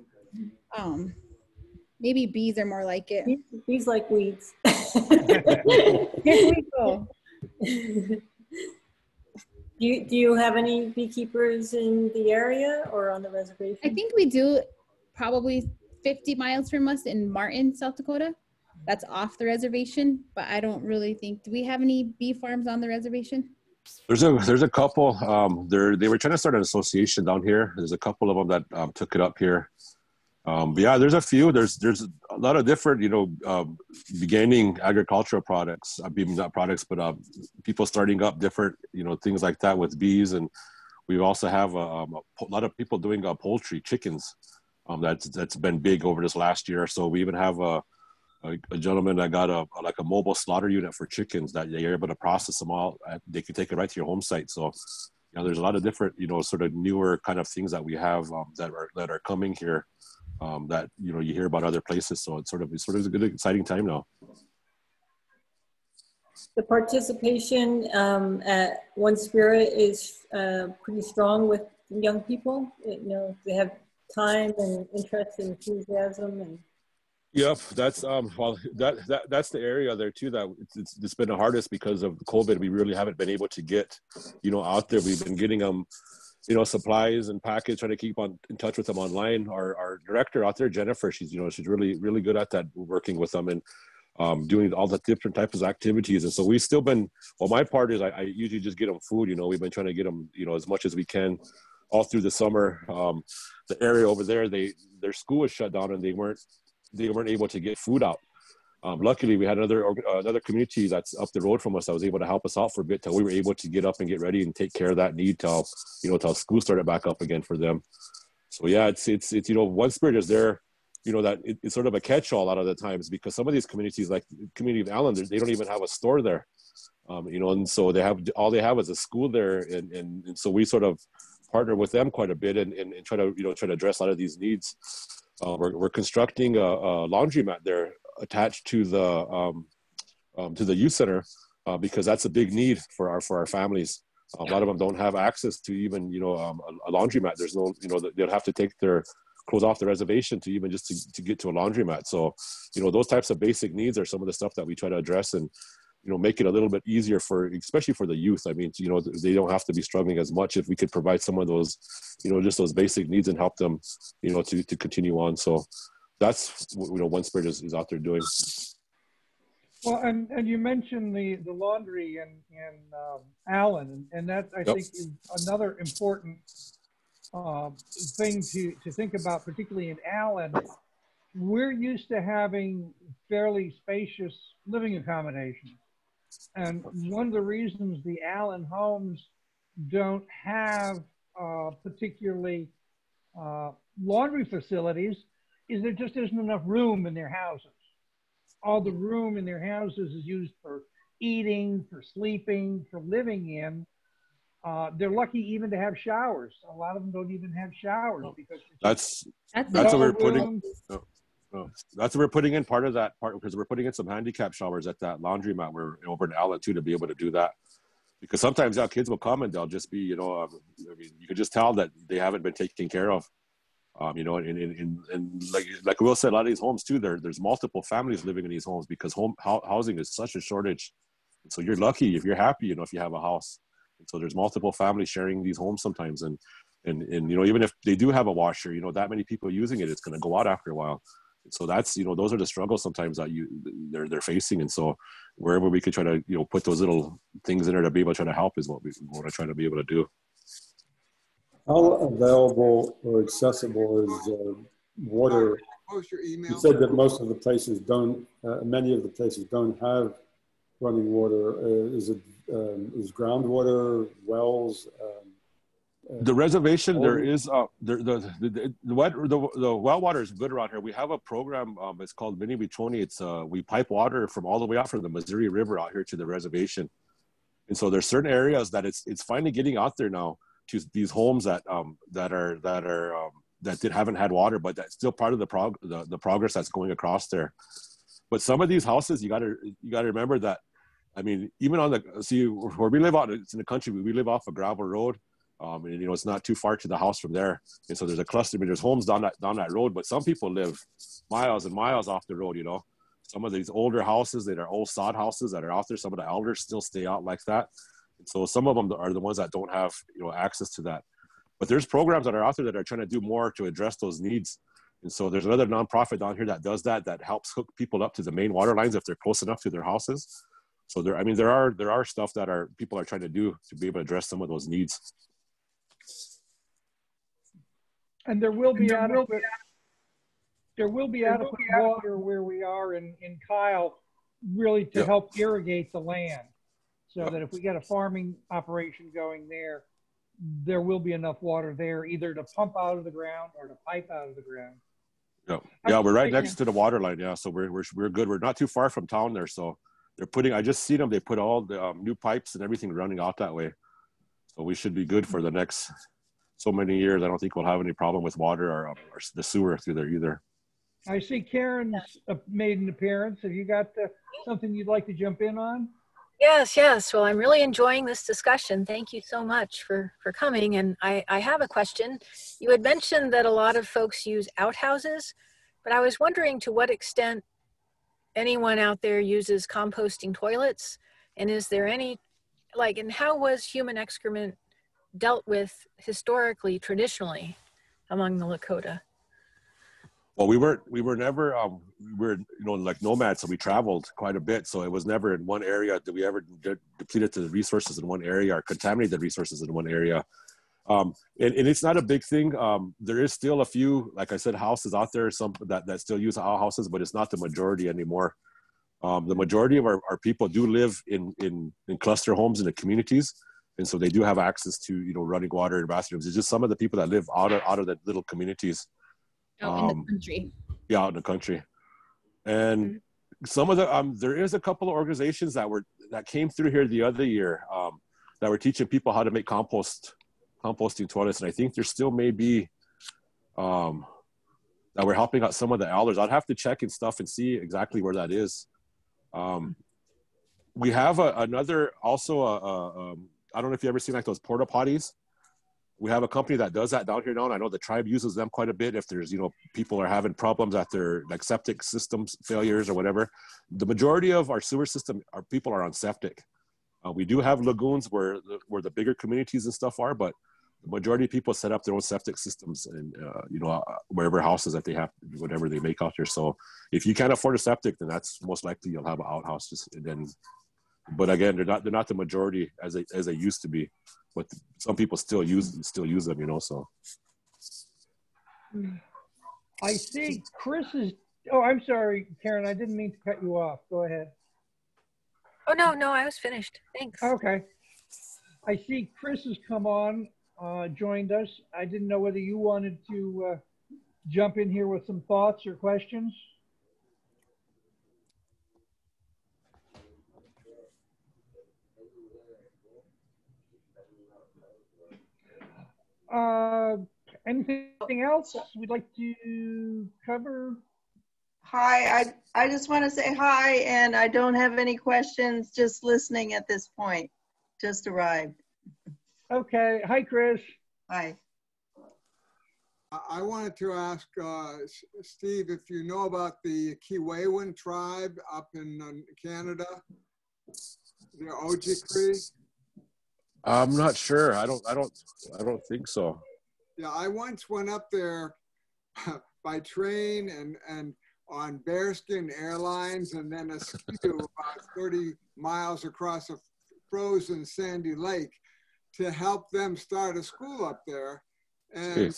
Maybe bees are more like it. Bees like weeds. Here we go. Do you have any beekeepers in the area or on the reservation? I think we do, probably 50 miles from us in Martin, South Dakota. That's off the reservation, but I don't really think, do we have any bee farms on the reservation? There's a couple. They were trying to start an association down here. There's a couple of them that took it up here. But yeah, there's a few. There's a lot of different, beginning agricultural products. I mean, not products, but people starting up different, things like that with bees. And we also have a lot of people doing poultry, chickens. That's been big over this last year. So we even have a gentleman that got a mobile slaughter unit for chickens that you're able to process them all. They can take it right to your home site. So, there's a lot of different, sort of newer kind of things that we have that are coming here that, you hear about other places. So it's sort of a good, exciting time now. The participation at One Spirit is pretty strong with young people. They have time and interest and enthusiasm and. Yep, that's that's the area there too that it's been the hardest because of COVID. We really haven't been able to get out there. We've been getting them supplies and package, trying to keep in touch with them online. Our director out there, Jennifer, she's really good at that, working with them and doing all the different types of activities. And so we've still been, my part is I usually just get them food. We've been trying to get them as much as we can all through the summer. The area over there, their school was shut down and they weren't able to get food out. Luckily, we had another community that's up the road from us that was able to help us out for a bit till we were able to get up and get ready and take care of that need till school started back up again for them. So yeah, it's One Spirit is there, that it's sort of a catch-all a lot of the times, because some of these communities, like the community of Allen, they don't even have a store there, and so all they have is a school there, and so we sort of partner with them quite a bit and try to address a lot of these needs. We're constructing a laundromat there attached to the youth center because that's a big need for our families. A lot of them don't have access to even a laundromat. There's no they'll have to take their clothes off the reservation to even just to get to a laundromat. So those types of basic needs are some of the stuff that we try to address and make it a little bit easier especially for the youth. I mean, they don't have to be struggling as much if we could provide some of those, just those basic needs and help them, to continue on. So that's what One Spirit is out there doing. Well, and you mentioned the laundry in Allen, and that I think is another important thing to think about, particularly in Allen. We're used to having fairly spacious living accommodations. And one of the reasons the Allen homes don't have particularly laundry facilities is there just isn't enough room in their houses. All the room in their houses is used for eating, for sleeping, for living in. They're lucky even to have showers. A lot of them don't even have showers because that's what we're putting. That's what we're putting in part because we're putting in some handicap showers at that laundromat. We're over in Allen too to be able to do that, because sometimes our kids will come and they'll just be, you can just tell that they haven't been taken care of. And like Will said, a lot of these homes too, there's multiple families living in these homes because housing is such a shortage. And so you're lucky if you're happy, if you have a house. And so there's multiple families sharing these homes sometimes. And And you know, even if they do have a washer, you know, that many people using it, it's going to go out after a while. So that's, you know, those are the struggles sometimes that they're facing. And so wherever we could try to, you know, put those little things in there to be able to try to help is what we want to try to be able to do. How available or accessible is water? Post your email. You said that most of the places don't, many of the places don't have running water. Is is groundwater, wells? The reservation, there is the well water is good around here. We have a program. It's called Mini Bichoni. It's we pipe water from all the way out from the Missouri River out here to the reservation, and so there's certain areas that it's finally getting out there now to these homes that haven't had water, but that's still part of the progress that's going across there. But some of these houses, you gotta remember that. I mean, even on where we live out, it's in the country. We live off a gravel road. And you know, it's not too far to the house from there. And so there's a cluster. I mean, there's homes down that road, but some people live miles and miles off the road, you know. Some of these older houses that are old sod houses that are out there, some of the elders still stay out like that. And so some of them are the ones that don't have, you know, access to that. But there's programs that are out there that are trying to do more to address those needs. And so there's another nonprofit down here that does that helps hook people up to the main water lines if they're close enough to their houses. So there are stuff that people are trying to do to be able to address some of those needs. And there will be adequate water where we are in Kyle, really to help irrigate the land, so that if we get a farming operation going there, there will be enough water there either to pump out of the ground or to pipe out of the ground. Yeah, we're right next to the water line. Yeah, so we're good. We're not too far from town there, so they're putting. I just see them. They put all the new pipes and everything running out that way, so we should be good for the next so many years. I don't think we'll have any problem with water or the sewer through there either. I see Karen's made an appearance. Have you got something you'd like to jump in on? Yes. Well, I'm really enjoying this discussion. Thank you so much for coming. And I have a question. You had mentioned that a lot of folks use outhouses, but I was wondering to what extent anyone out there uses composting toilets. And is there any, and how was human excrement dealt with historically, traditionally among the Lakota? Well, we were never, we were, you know, like nomads, so we traveled quite a bit. So it was never in one area that we ever depleted the resources in one area or contaminated resources in one area. And it's not a big thing. There is still a few, like I said, houses out there, some that still use outhouses, but it's not the majority anymore. The majority of our people do live in cluster homes in the communities. And so they do have access to, you know, running water and bathrooms. It's just some of the people that live out of the little communities. Out in the country. Yeah, out in the country. And some of the, there is a couple of organizations that came through here the other year that were teaching people how to make composting toilets. And I think there still may be, that we're helping out some of the elders. I'd have to check and stuff and see exactly where that is. We have another, also I don't know if you ever seen like those porta potties. We have a company that does that down here now, and I know the tribe uses them quite a bit. If there's, you know, people are having problems at their like septic systems failures or whatever. The majority of our sewer system, our people are on septic. We do have lagoons where the bigger communities and stuff are, but the majority of people set up their own septic systems and you know, wherever houses that they have, whatever they make out there. So if you can't afford a septic, then that's most likely you'll have an outhouse. But again, they're not the majority as they used to be. But some people still use them, you know. So I see Chris is. Oh, I'm sorry, Karen. I didn't mean to cut you off. Go ahead. Oh no, I was finished. Thanks. Okay. I see Chris has come on, joined us. I didn't know whether you wanted to jump in here with some thoughts or questions. Anything else we'd like to cover? Hi, I just want to say hi, and I don't have any questions, just listening at this point. Just arrived. Okay. Hi, Chris. Hi. I wanted to ask Steve if you know about the Kiwawan tribe up in Canada, the Ojibwe. I'm not sure. I don't think so. Yeah, I once went up there by train and on Bearskin Airlines, and then a ski about 30 miles across a frozen sandy lake to help them start a school up there. And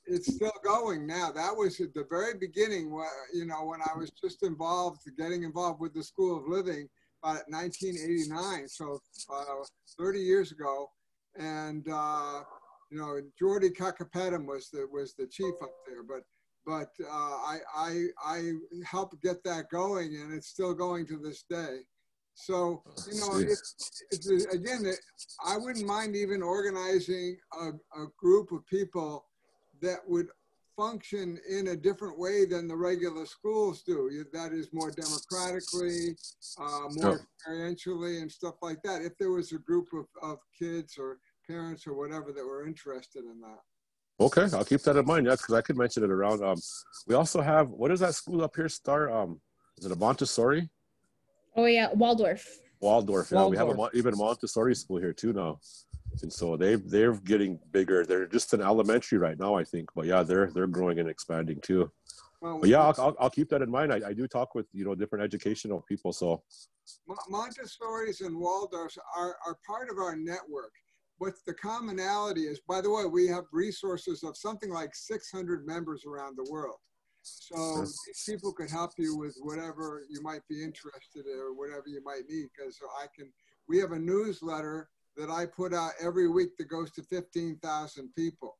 it's still going now. That was at the very beginning, you know, when I was just getting involved with the School of Living about 1989, so 30 years ago. And you know, Jordy Kakapedam was the chief up there, but I helped get that going, and it's still going to this day. So, you know, again, I wouldn't mind even organizing a group of people that would function in a different way than the regular schools do. That is more democratically, more experientially and stuff like that. If there was a group of kids or parents or whatever that were interested in that. Okay, I'll keep that in mind. Yeah, because I could mention it around. We also have, what is that school up here, Star? Is it a Montessori? Oh yeah, Waldorf. Waldorf. Yeah, we have even a Montessori school here too now, and so they're getting bigger. They're just in elementary right now, I think, but yeah, they're growing and expanding too. But yeah, I'll keep that in mind. I do talk with, you know, different educational people. So Montessori's and Waldorfs are part of our network. What the commonality is, by the way, we have resources of something like 600 members around the world. So these people could help you with whatever you might be interested in or whatever you might need. Because we have a newsletter that I put out every week that goes to 15,000 people.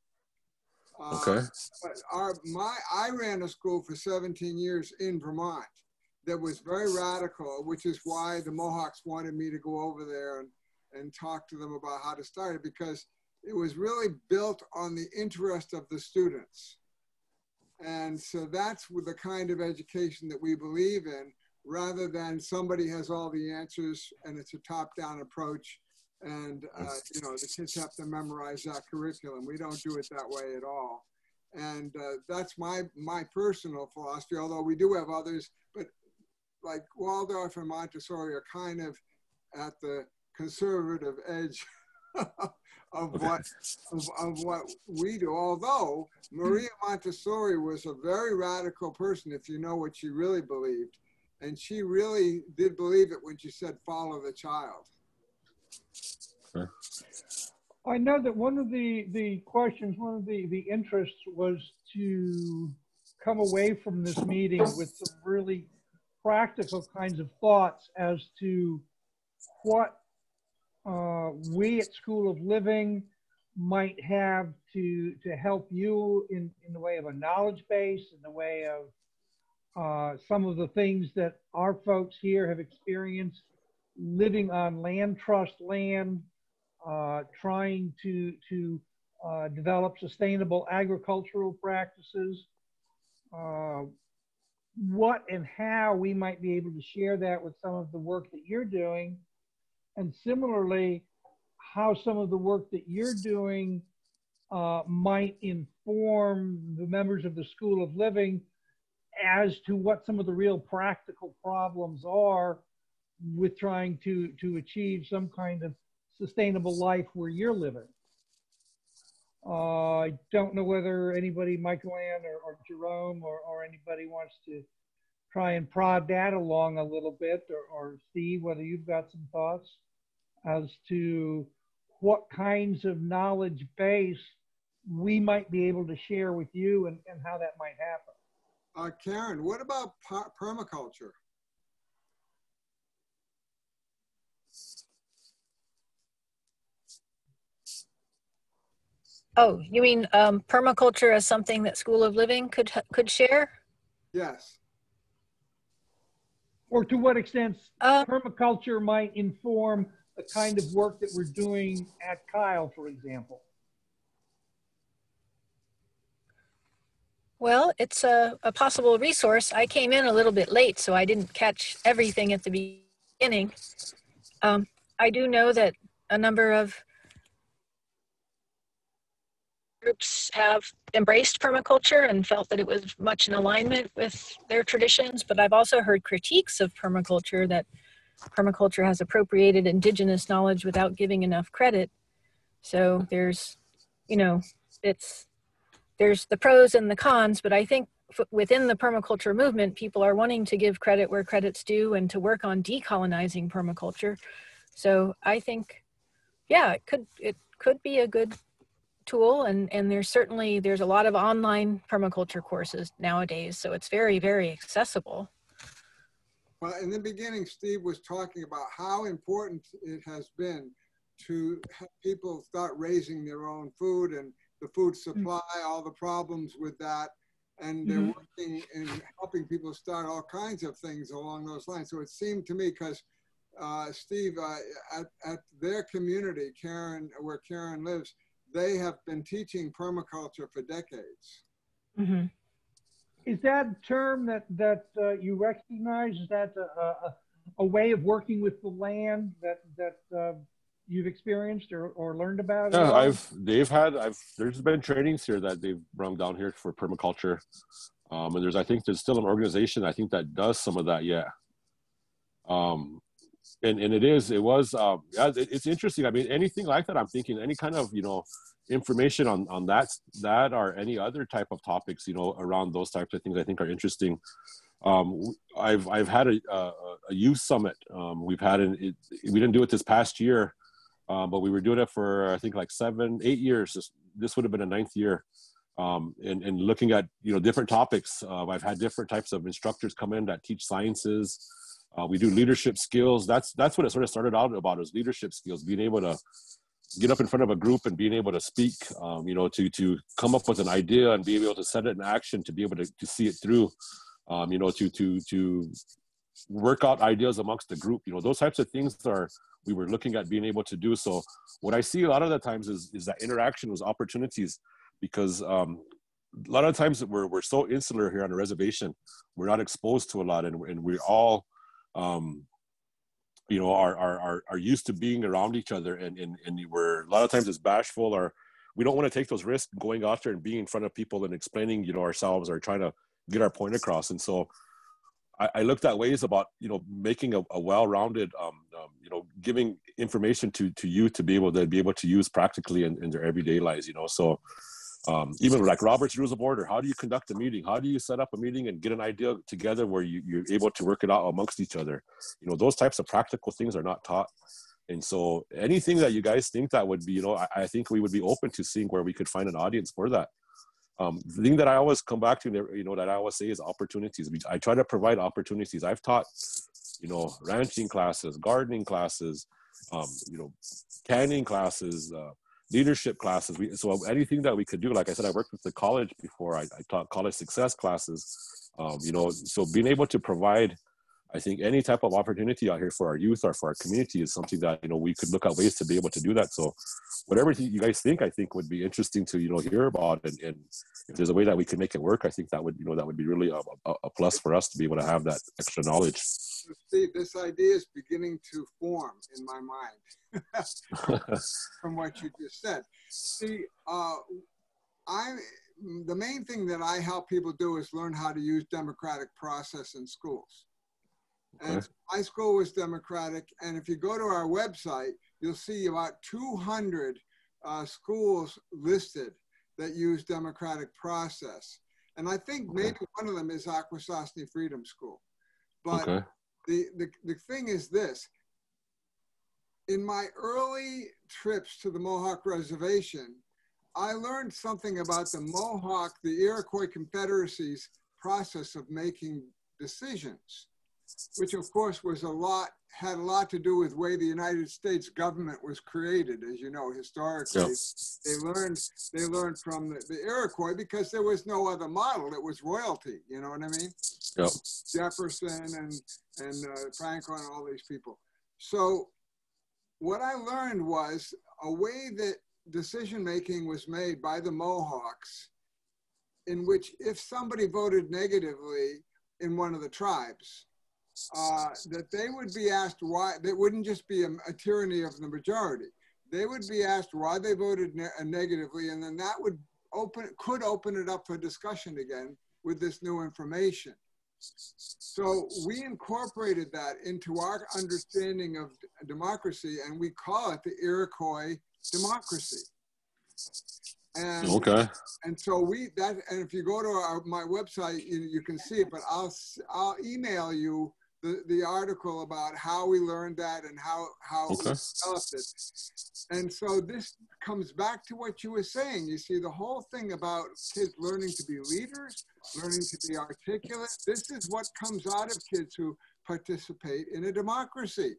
Okay. But I ran a school for 17 years in Vermont that was very radical, which is why the Mohawks wanted me to go over there and talk to them about how to start it, because it was really built on the interest of the students. And so that's the kind of education that we believe in, rather than somebody has all the answers and it's a top-down approach and you know, the kids have to memorize that curriculum. We don't do it that way at all. And that's my personal philosophy, although we do have others, but like Waldorf and Montessori are kind of at the conservative edge of what we do. Although Maria Montessori was a very radical person, if you know what she really believed. And she really did believe it when she said, follow the child. Okay. I know that one of the questions, one of the interests was to come away from this meeting with some really practical kinds of thoughts as to what we at School of Living might have to help you in the way of a knowledge base, in the way of some of the things that our folks here have experienced living on land trust land, trying to develop sustainable agricultural practices, what and how we might be able to share that with some of the work that you're doing. And similarly, how some of the work that you're doing might inform the members of the School of Living as to what some of the real practical problems are with trying to achieve some kind of sustainable life where you're living. I don't know whether anybody, Michael Ann or Jerome or anybody wants to try and prod that along a little bit, or Steve, whether you've got some thoughts as to what kinds of knowledge base we might be able to share with you and how that might happen. Karen, what about permaculture? Oh, you mean permaculture as something that School of Living could share? Yes. Or to what extent permaculture might inform the kind of work that we're doing at Kyle, for example? Well, it's a possible resource. I came in a little bit late, so I didn't catch everything at the beginning. I do know that a number of groups have embraced permaculture and felt that it was much in alignment with their traditions, but I've also heard critiques of permaculture, that permaculture has appropriated indigenous knowledge without giving enough credit. So there's, you know, it's there's the pros and the cons, but I think within the permaculture movement, people are wanting to give credit where credit's due and to work on decolonizing permaculture. So I think, yeah, it could be a good tool, and there's a lot of online permaculture courses nowadays, so it's very, very accessible. Well, in the beginning, Steve was talking about how important it has been to have people start raising their own food and the food supply, all the problems with that. And they're working in helping people start all kinds of things along those lines. So it seemed to me, because Steve, at their community, where Karen lives, they have been teaching permaculture for decades. Mm-hmm. Is that a term that you recognize? Is that a way of working with the land that you've experienced or learned about? Yeah, there's been trainings here that they've brought down here for permaculture, and I think there's still an organization I think that does some of that. Yeah, and it's interesting. I mean, anything like that, I'm thinking any kind of information on that or any other type of topics around those types of things I think are interesting. I've had a youth summit. We didn't do it this past year, but we were doing it for I think like 7-8 years. This would have been a 9th year, and looking at different topics. I've had different types of instructors come in that teach sciences. We do leadership skills. That's what it sort of started out about, is leadership skills, being able to get up in front of a group and being able to speak, to come up with an idea and be able to set it in action, to be able to see it through, to work out ideas amongst the group. Those types of things we were looking at being able to do. So what I see a lot of the times is that interaction with opportunities, because a lot of times we're so insular here on the reservation. We're not exposed to a lot, and we're all are used to being around each other, and we're a lot of times it's bashful, or we don't want to take those risks going out there and being in front of people and explaining ourselves or trying to get our point across. And so I looked at ways about making a well-rounded giving information to you to be able to use practically in their everyday lives. So even like Robert's Rules of Order, how do you conduct a meeting? How do you set up a meeting and get an idea together where you're able to work it out amongst each other? Those types of practical things are not taught. And so anything that you guys think that would be, I think we would be open to seeing where we could find an audience for that. The thing that I always come back to, that I always say is opportunities. I try to provide opportunities. I've taught, ranching classes, gardening classes, canning classes, leadership classes. So anything that we could do, like I said, I worked with the college before. I taught college success classes, so being able to provide, I think, any type of opportunity out here for our youth or for our community is something that, we could look at ways to be able to do that. So whatever you guys think, I think would be interesting to, hear about. And if there's a way that we can make it work, I think that would, that would be really a plus for us to be able to have that extra knowledge. Steve, this idea is beginning to form in my mind from what you just said. See, the main thing that I help people do is learn how to use democratic process in schools. And my school was democratic, and if you go to our website, you'll see about 200 schools listed that use democratic process. And I think maybe one of them is Akwesasne Freedom School. But the thing is this: in my early trips to the Mohawk Reservation, I learned something about the Iroquois Confederacy's process of making decisions, which of course had a lot to do with the way the United States government was created. As you know, historically, they learned from the Iroquois, because there was no other model. It was royalty, you know what I mean? Yep. Jefferson and Franklin and all these people. So what I learned was a way that decision-making was made by the Mohawks, in which if somebody voted negatively in one of the tribes, that they would be asked why. That wouldn't just be a tyranny of the majority. They would be asked why they voted negatively, and then that could open it up for discussion again with this new information. So we incorporated that into our understanding of democracy, and we call it the Iroquois democracy. And Okay. and so and if you go to my website, you can see it, but I'll email you the article about how we learned that and how we developed it. And so this comes back to what you were saying. You see, the whole thing about kids learning to be leaders, learning to be articulate, this is what comes out of kids who participate in a democracy.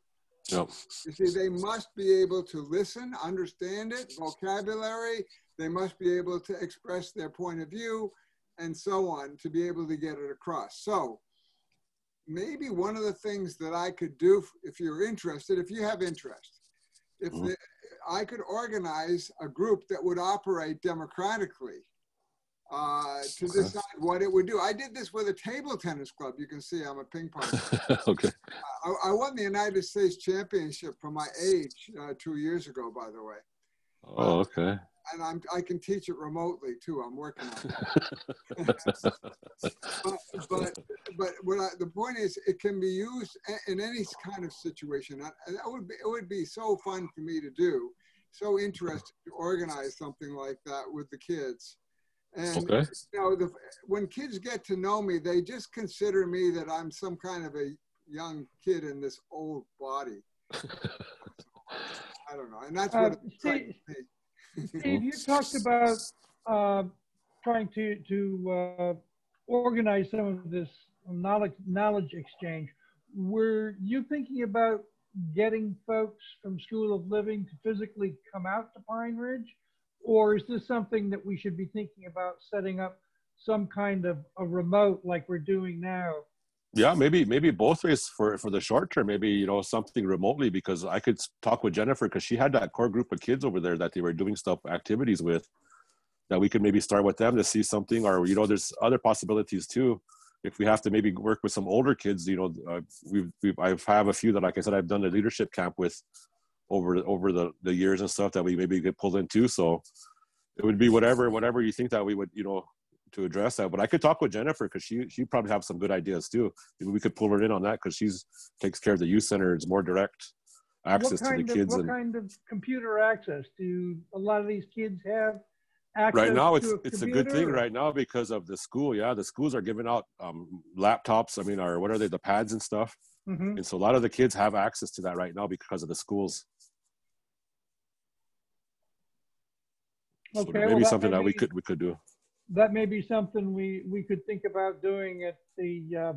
Yep. You see, they must be able to listen, understand it, vocabulary, they must be able to express their point of view, and so on, to be able to get it across. So maybe one of the things that I could do, if you're interested, if you have interest, I could organize a group that would operate democratically to decide what it would do. I did this with a table tennis club. You can see I'm a ping pong player. Okay. I won the United States Championship for my age 2 years ago, by the way. Oh, okay. And I can teach it remotely too. I'm working on it. but the point is, it can be used in any kind of situation. It would be so fun for me to do, so interesting to organize something like that with the kids. And you know, when kids get to know me, they just consider me that I'm some kind of a young kid in this old body. I don't know, and that's what it's like to me. Steve, you talked about trying to organize some of this knowledge exchange. Were you thinking about getting folks from School of Living to physically come out to Pine Ridge? Or is this something that we should be thinking about setting up some kind of a remote like we're doing now? Yeah, maybe both ways for the short term, maybe, you know, something remotely, because I could talk with Jennifer, because she had that core group of kids over there that they were doing activities with, that we could maybe start with them to see something. Or, you know, there's other possibilities too. If we have to maybe work with some older kids, you know, I have a few that, like I said, I've done a leadership camp with over the years and stuff that we maybe get pulled into. So it would be whatever you think that we would, you know, to address that. But I could talk with Jennifer, because she probably have some good ideas too. Maybe we could pull her in on that, because she's takes care of the youth center. It's more direct access to the kids. What kind of computer access do a lot of these kids have? Access right now, to it's a good thing right now because of the school. Yeah, the schools are giving out laptops. I mean, or what are they? The pads and stuff. Mm-hmm. And so a lot of the kids have access to that right now because of the schools. Okay, so maybe something that we could do. That may be something we could think about doing at the,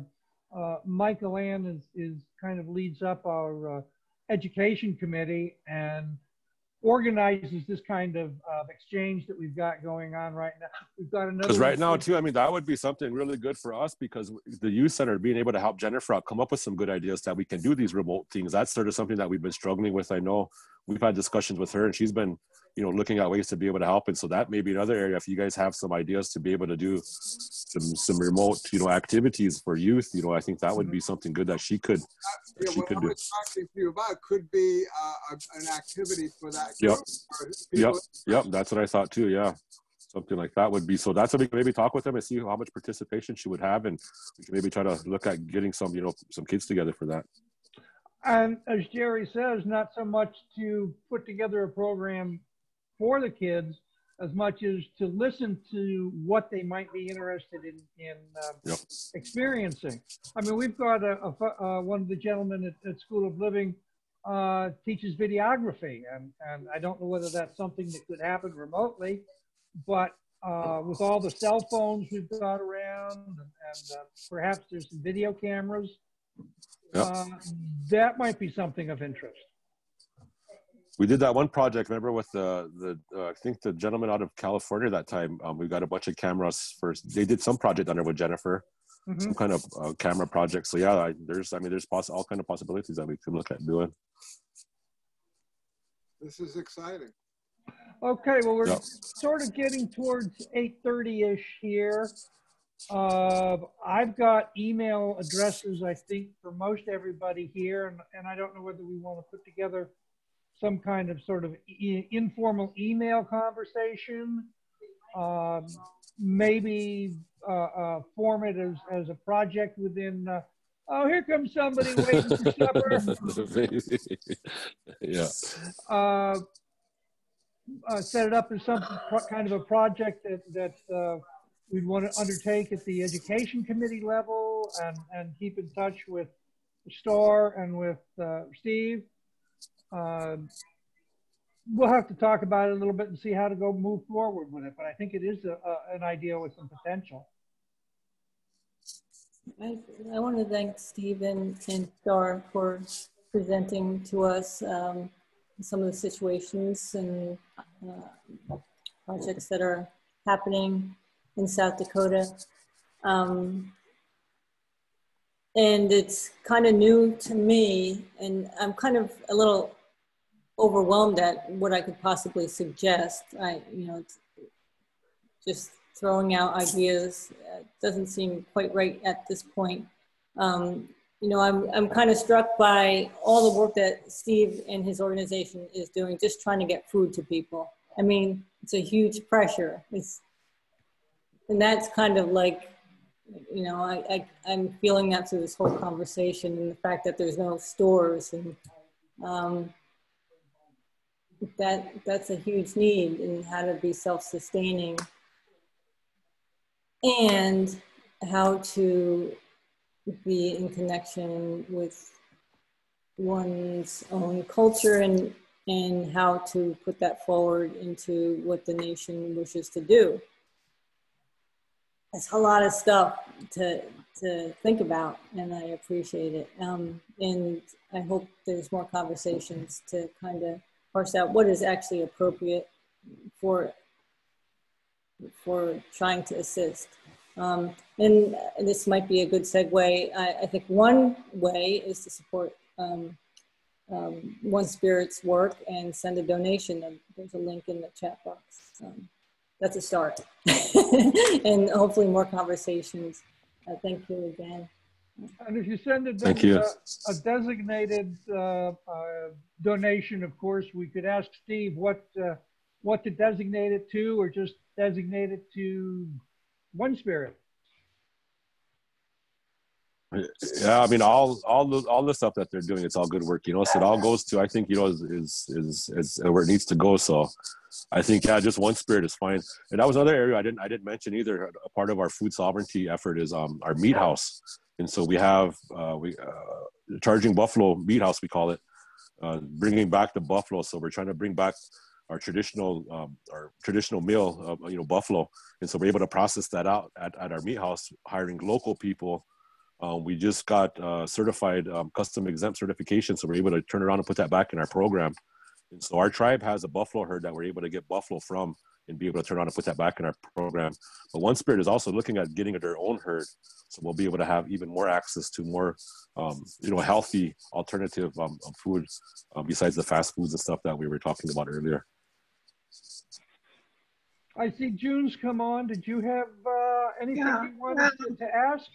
Michael Ann is kind of leads up our education committee and organizes this kind of exchange that we've got going on right now. We've got another. Because right now too, I mean, that would be something really good for us, because the youth center being able to help Jennifer out, come up with some good ideas that we can do these remote things. That's sort of something that we've been struggling with. I know we've had discussions with her, and she's been, you know, looking at ways to be able to help. And so that may be another area, if you guys have some ideas to be able to do some remote, you know, activities for youth, you know, I think that would be something good that she could what I was talking to you about could be an activity for that group. Yep, that's what I thought too. Yeah, something like that would be. So that's what we can maybe talk with them and see how much participation she would have, and we can maybe try to look at getting some, you know, some kids together for that. And as Jerry says, not so much to put together a program for the kids as much as to listen to what they might be interested in experiencing. I mean, we've got one of the gentlemen at School of Living teaches videography, and I don't know whether that's something that could happen remotely, but with all the cell phones we've got around, and perhaps there's some video cameras, that might be something of interest. We did that one project, remember, with I think the gentleman out of California that time. We got a bunch of cameras first. They did some project under with Jennifer, some kind of camera project. So yeah, there's all kind of possibilities that we can look at doing. This is exciting. Okay, well, we're sort of getting towards 8:30-ish here. I've got email addresses, I think, for most everybody here, and I don't know whether we want to put together some kind of sort of informal email conversation, maybe form it as a project within, oh, here comes somebody waiting for supper. Yeah. set it up as some kind of a project that we'd want to undertake at the education committee level and keep in touch with Star and with Steve. We'll have to talk about it a little bit and see how to go move forward with it. But I think it is an idea with some potential. I want to thank Steve and Star for presenting to us some of the situations and projects that are happening in South Dakota. And it's kind of new to me, and I'm kind of a little overwhelmed at what I could possibly suggest. Just throwing out ideas doesn't seem quite right at this point. I'm kind of struck by all the work that Steve and his organization is doing, just trying to get food to people. I mean, it's a huge pressure. And that's kind of like, I'm feeling that through this whole conversation, and the fact that there's no stores, and that's a huge need in how to be self-sustaining and how to be in connection with one's own culture and how to put that forward into what the nation wishes to do. It's a lot of stuff to think about, and I appreciate it. And I hope there's more conversations to kind of parse out what is actually appropriate for trying to assist. And this might be a good segue. I think one way is to support One Spirit's work and send a donation. There's a link in the chat box. That's a start. And hopefully more conversations. Thank you again. And if you send a designated donation, of course, we could ask Steve what to designate it to, or just designate it to One Spirit. Yeah, I mean, all the stuff that they're doing, it's all good work, so it all goes to, I think, is where it needs to go. So I think, yeah, just One Spirit is fine. And that was another area I didn't mention either. A part of our food sovereignty effort is our meat house. And so we have Charging Buffalo Meat House, we call it, bringing back the buffalo. So we're trying to bring back our traditional meal of buffalo, and so we're able to process that out at our meat house, hiring local people. We just got certified custom exempt certification, so we're able to turn around and put that back in our program. And so our tribe has a buffalo herd that we're able to get buffalo from and be able to turn around and put that back in our program. But One Spirit is also looking at getting their own herd, so we'll be able to have even more access to more healthy alternative food besides the fast foods and stuff that we were talking about earlier. I see June's come on. Did you have anything you wanted to ask?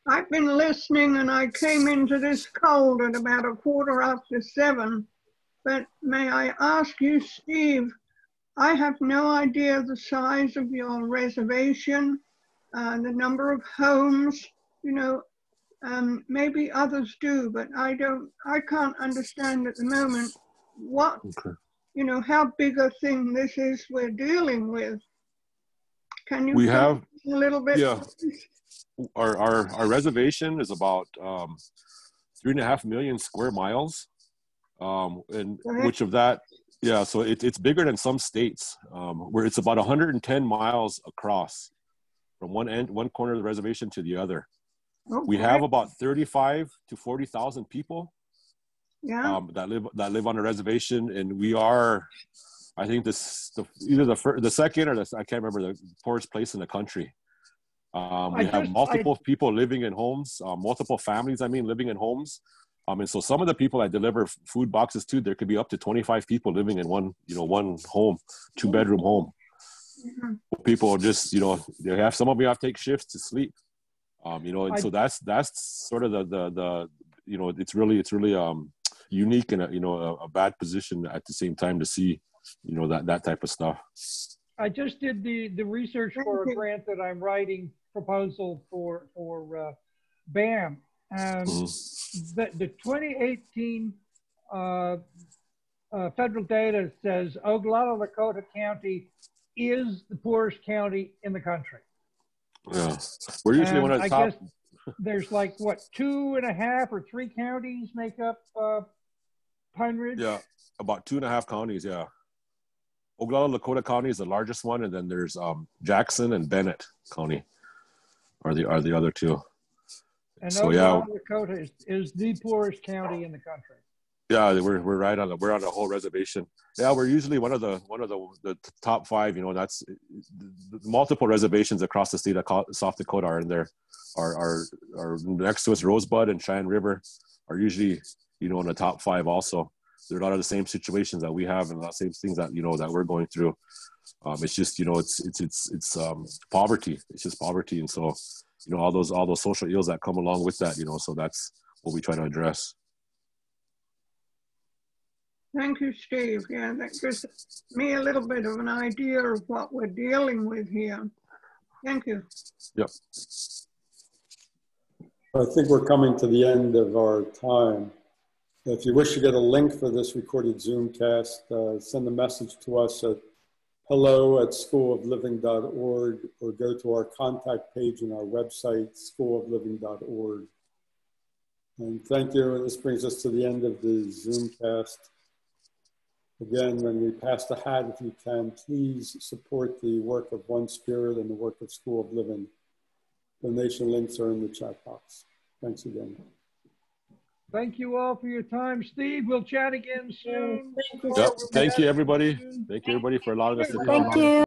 I've been listening, and I came into this cold at about 7:15. But may I ask you, Steve, I have no idea the size of your reservation, the number of homes, maybe others do, but I can't understand at the moment what, how big a thing this is we're dealing with. Can you tell me a little bit? Yeah. Our reservation is about 3.5 million square miles, and which of that, so it's bigger than some states, where it's about 110 miles across from one corner of the reservation to the other. Okay. We have about 35 to 40,000 people that live on the reservation, and we are, I think, either the second or I can't remember, the poorest place in the country. We have multiple people living in homes, multiple families, living in homes. And so some of the people that deliver food boxes to, there could be up to 25 people living in one home, 2-bedroom home. Mm-hmm. People just, they have, some of you have to take shifts to sleep. And so that's sort of the it's really unique and a bad position at the same time to see, that type of stuff. I just did the research for a grant that I'm writing proposal for BAM, and the 2018 federal data says Oglala, Dakota County is the poorest county in the country. Yeah, we're usually one of the I top. guess there's like, what, 2.5 or 3 counties make up Pine Ridge? Yeah, about 2.5 counties, yeah. Oglala, Dakota County is the largest one, and then there's Jackson and Bennett County are the other two. And so Oglala, yeah, Dakota is the poorest county in the country. yeah, we're right on we're on the whole reservation. Yeah, we're usually one of the top 5. You know, that's the multiple reservations across the state of South Dakota are in there. Are next to us, Rosebud and Cheyenne River are usually, you know, in the top 5 also. There are a lot of the same situations that we have and a lot of same things that, you know, that we're going through. It's just, you know, it's poverty. It's just poverty. And so, you know, all those social ills that come along with that, you know, so that's what we try to address. Thank you, Steve. Yeah, that gives me a little bit of an idea of what we're dealing with here. Thank you. Yep. I think we're coming to the end of our time. If you wish to get a link for this recorded Zoomcast, send a message to us at hello@schoolofliving.org or go to our contact page on our website, schoolofliving.org. And thank you. This brings us to the end of the Zoomcast. Again, when we pass the hat, if you can, please support the work of One Spirit and the work of School of Living. Donation links are in the chat box. Thanks again. Thank you all for your time. Steve, we'll chat again soon. Yep. Thank you, everybody. Thank you, everybody, for allowing us to do Thank you.